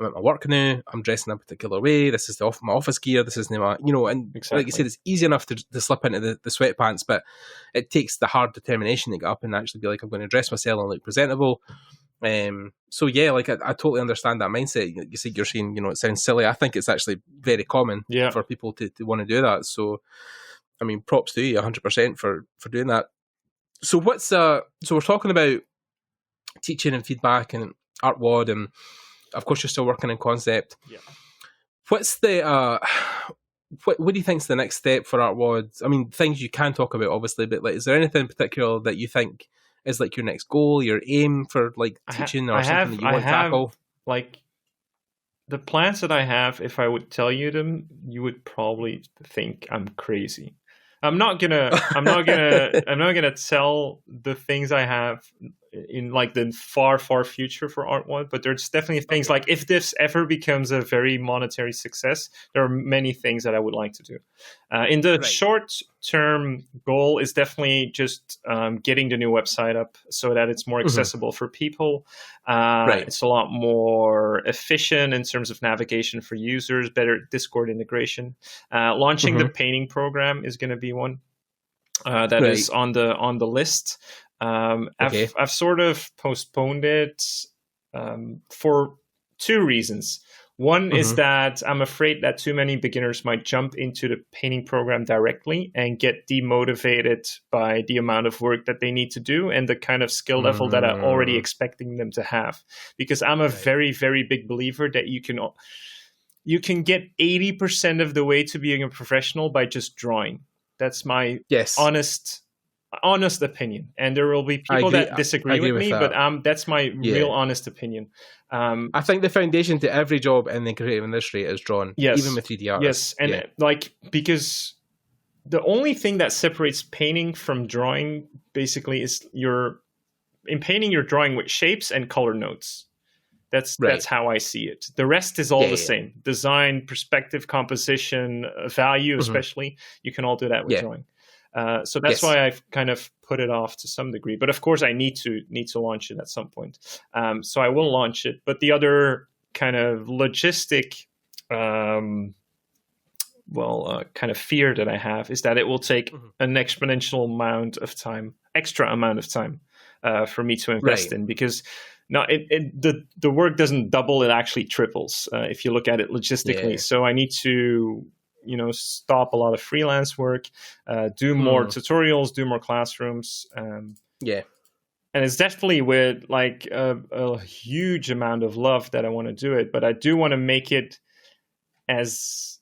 I'm at my work now, I'm dressing a particular way, this is my office gear, this is my, and Exactly. like you said, it's easy enough to slip into the sweatpants, but it takes the hard determination to get up and actually be like, I'm going to dress myself and look presentable. So yeah, like I totally understand that mindset. You're saying, it sounds silly. I think it's actually very common for people to want to do that. So, I mean, props to you 100% for doing that. So so we're talking about teaching and feedback and Art-Wod, and of course you're still working in concept. Yeah. What's the what do you think's the next step for Art-Wod? I mean, things you can talk about, obviously, but like, is there anything in particular that you think is like your next goal, your aim for like teaching, or something that you want to tackle? Like, the plans that I have, if I would tell you them, you would probably think I'm crazy. I'm not gonna tell the things I have in like the far future for Art-Wod, but there's definitely things like, if this ever becomes a very monetary success, there are many things that I would like to do. In the short term goal is definitely just getting the new website up so that it's more accessible for people. It's a lot more efficient in terms of navigation for users, better Discord integration. Launching the painting program is going to be one that is on the list. I've sort of postponed it for two reasons. One is that I'm afraid that too many beginners might jump into the painting program directly and get demotivated by the amount of work that they need to do and the kind of skill level that I'm already expecting them to have. Because I'm a very, very big believer that you can get 80% of the way to being a professional by just drawing. That's my honest opinion, and there will be people that disagree with me, but that's my real honest opinion. I think the foundation to every job in the creative industry is drawn, even with 3D artists. Yes, and because the only thing that separates painting from drawing basically is in painting you're drawing with shapes and color notes. That's how I see it. The rest is all the same. Design, perspective, composition, value, especially, you can all do that with drawing. So that's why I've kind of put it off to some degree. But of course, I need to launch it at some point. So I will launch it. But the other kind of logistic, kind of fear that I have is that it will take an exponential extra amount of time for me to invest in, because the work doesn't double; it actually triples if you look at it logistically. So I need to stop a lot of freelance work, do more tutorials, do more classrooms. And it's definitely with like a huge amount of love that I want to do it, but I do want to make it as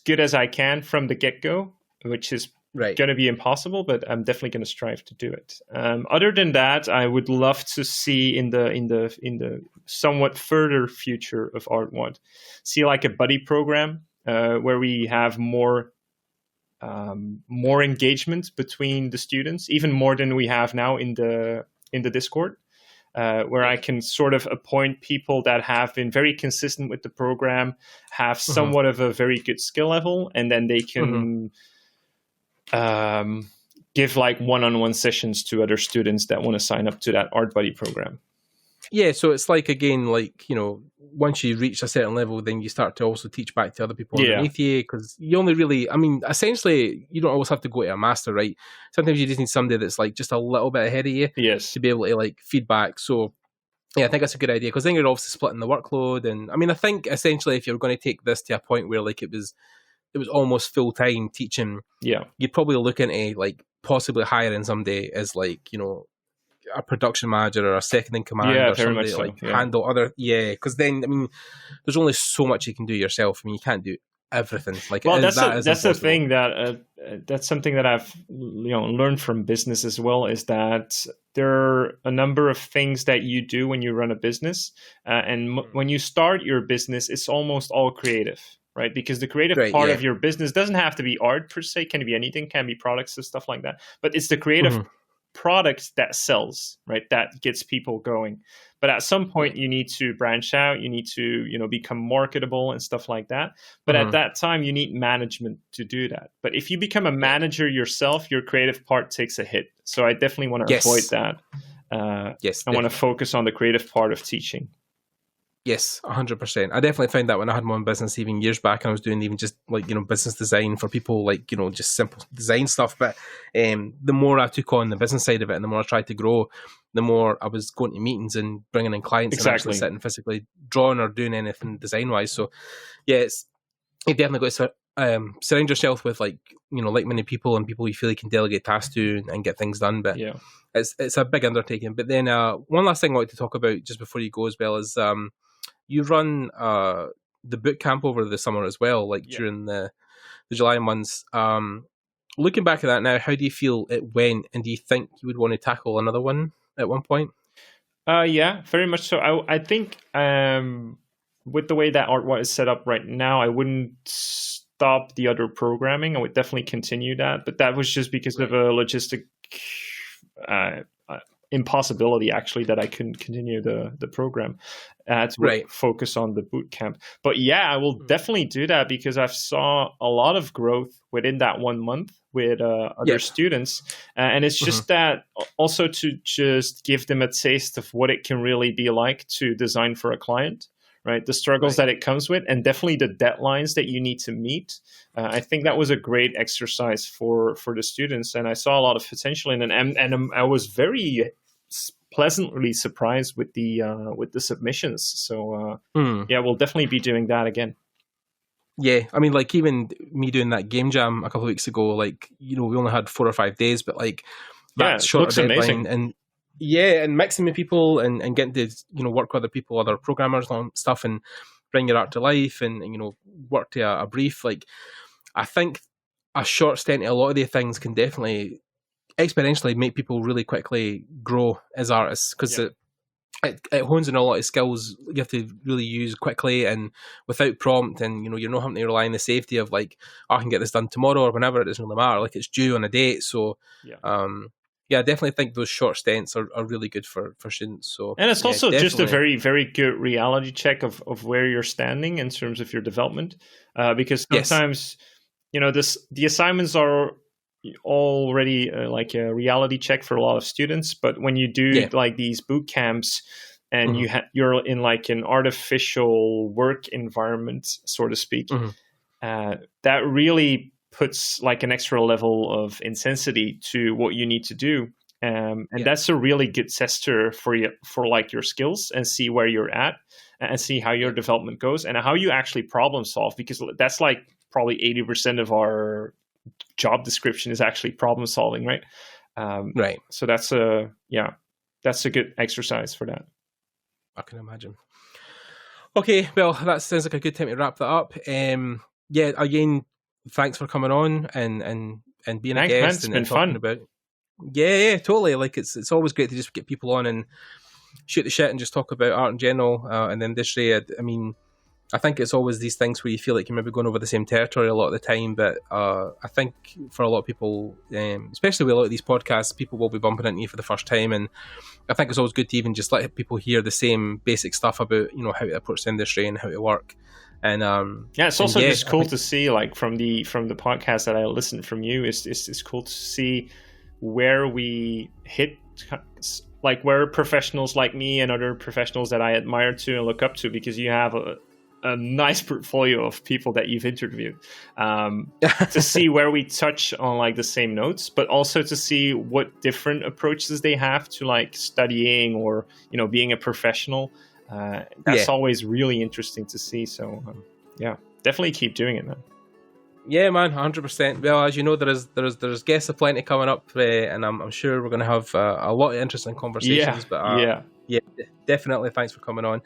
good as I can from the get-go, which is going to be impossible, but I'm definitely going to strive to do it. Other than that, I would love to see in the somewhat further future of Art-Wod, see like a buddy program, where we have more engagement between the students, even more than we have now in the Discord, where I can sort of appoint people that have been very consistent with the program, have somewhat of a very good skill level, and then they can give like one-on-one sessions to other students that want to sign up to that Art Buddy program. Yeah, so it's like, again, like, once you reach a certain level, then you start to also teach back to other people underneath you, because you only really, I mean, essentially, you don't always have to go to a master, right? Sometimes you just need somebody that's like just a little bit ahead of you to be able to like feedback. So yeah, I think that's a good idea, because then you're obviously splitting the workload. And I mean, I think essentially if you're going to take this to a point where like it was almost full-time teaching, you'd probably look into like possibly hiring somebody as like, a production manager or a second in command or somebody to handle other because then, I mean, there's only so much you can do yourself. I mean, you can't do everything. Like, that's the thing that that's something that I've learned from business as well, is that there are a number of things that you do when you run a business, and when you start your business, it's almost all creative. Right, because the creative part of your business doesn't have to be art per se; can be anything, can be products and stuff like that. But it's the creative product that sells, right? That gets people going. But at some point, you need to branch out. You need to, become marketable and stuff like that. But at that time, you need management to do that. But if you become a manager yourself, your creative part takes a hit. So I definitely want to avoid that. I want to focus on the creative part of teaching. Yes, 100%. I definitely found that when I had my own business even years back, and I was doing even just like, business design for people, like, just simple design stuff. But the more I took on the business side of it and the more I tried to grow, the more I was going to meetings and bringing in clients and actually sitting physically drawing or doing anything design wise. So yeah, you definitely got to surround yourself with like-minded people and people you feel you can delegate tasks to and get things done. But Yeah, it's a big undertaking. But then one last thing I wanted to talk about just before you go as well is you run the boot camp over the summer as well, like during the July months. Looking back at that now, how do you feel it went, and do you think you would want to tackle another one at one point? Yeah, very much so. I think with the way that Art-Wod is set up right now, I wouldn't stop the other programming. I would definitely continue that, but that was just because of a logistic impossibility, actually, that I couldn't continue the program to focus on the boot camp. But yeah, I will definitely do that because I've saw a lot of growth within that 1 month with other students. And it's just that also to just give them a taste of what it can really be like to design for a client, right? The struggles that it comes with, and definitely the deadlines that you need to meet. I think that was a great exercise for the students, and I saw a lot of potential in it. And I was very pleasantly surprised with the submissions. So yeah, we'll definitely be doing that again. Yeah, I mean, like even me doing that game jam a couple of weeks ago, like, we only had 4 or 5 days, but like that short deadline, and and mixing with people and getting to work with other people, other programmers and stuff, and bring your art to life, and work to a brief. Like, I think a short stint of a lot of these things can definitely exponentially make people really quickly grow as artists, because it hones in a lot of skills you have to really use quickly and without prompt, and you're not having to rely on the safety of like, I can get this done tomorrow or whenever. It doesn't really matter, like it's due on a date. So I definitely think those short stints are really good for students. So, and it's also just a very, very good reality check of where you're standing in terms of your development, because sometimes the assignments are already like a reality check for a lot of students, but when you do like these boot camps and you're in like an artificial work environment, so to speak, that really puts like an extra level of intensity to what you need to do, and that's a really good tester for you, for like your skills, and see where you're at and see how your development goes and how you actually problem solve, because that's like probably 80% of our job description is actually problem solving, right? So that's a good exercise for that. I can imagine. Okay, well, that sounds like a good time to wrap that up. Again, thanks for coming on and being a guest. It's been fun. Yeah, totally. Like it's always great to just get people on and shoot the shit and just talk about art in general and the industry. I mean, I think it's always these things where you feel like you're maybe going over the same territory a lot of the time, but I think for a lot of people, especially with a lot of these podcasts, people will be bumping into you for the first time, and I think it's always good to even just let people hear the same basic stuff about how to approach the industry and how to work. And it's also just cool to see, like from the podcast that I listened from you, it's cool to see where we hit, like where professionals like me and other professionals that I admire to and look up to, because you have a nice portfolio of people that you've interviewed, to see where we touch on like the same notes, but also to see what different approaches they have to like studying or being a professional. That's always really interesting to see. So definitely keep doing it, man. Yeah, man, 100%. Well, as you know, there's guests aplenty coming up, and I'm sure we're going to have a lot of interesting conversations. Definitely thanks for coming on.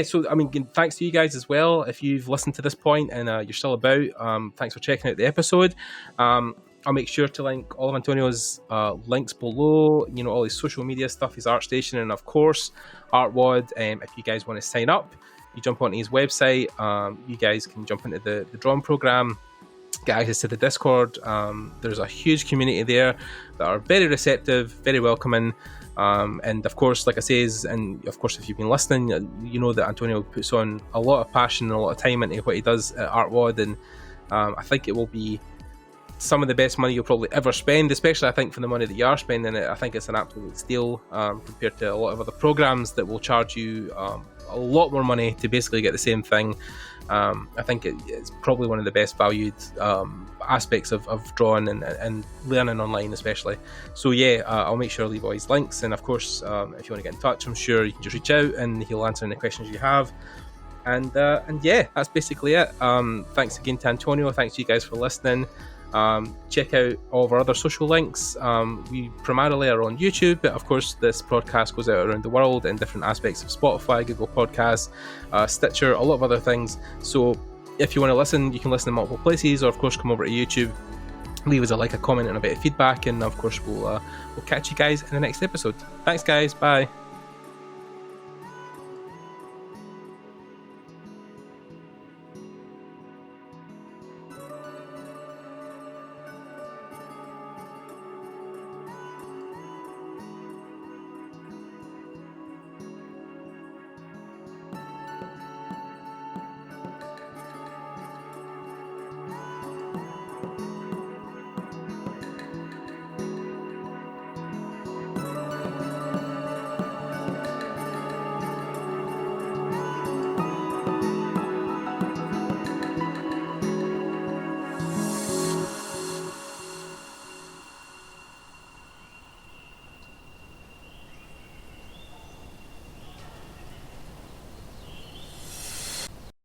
So I mean, thanks to you guys as well. If you've listened to this point and you're still about, thanks for checking out the episode. I'll make sure to link all of Antonio's links below, all his social media stuff, his ArtStation, and of course Art-Wod. If you guys want to sign up, you jump onto his website. You guys can jump into the drawing program, get access to the Discord. There's a huge community there that are very receptive, very welcoming. And of course, like I say, and of course, if you've been listening, you know that Antonio puts on a lot of passion and a lot of time into what he does at Art-Wod, and I think it will be some of the best money you'll probably ever spend, especially I think for the money that you are spending it. I think it's an absolute steal compared to a lot of other programs that will charge you a lot more money to basically get the same thing. I think it's probably one of the best valued aspects of drawing and learning online especially. So yeah, I'll make sure I leave all his links, and of course if you want to get in touch, I'm sure you can just reach out and he'll answer any questions you have. And yeah, that's basically it. Thanks again to Antonio, thanks to you guys for listening. Check out all of our other social links. We primarily are on YouTube, but of course this podcast goes out around the world in different aspects of Spotify, Google Podcasts, Stitcher, a lot of other things. So if you want to listen, you can listen in multiple places, or of course come over to YouTube, leave us a like, a comment, and a bit of feedback, and of course we'll catch you guys in the next episode. Thanks guys, bye.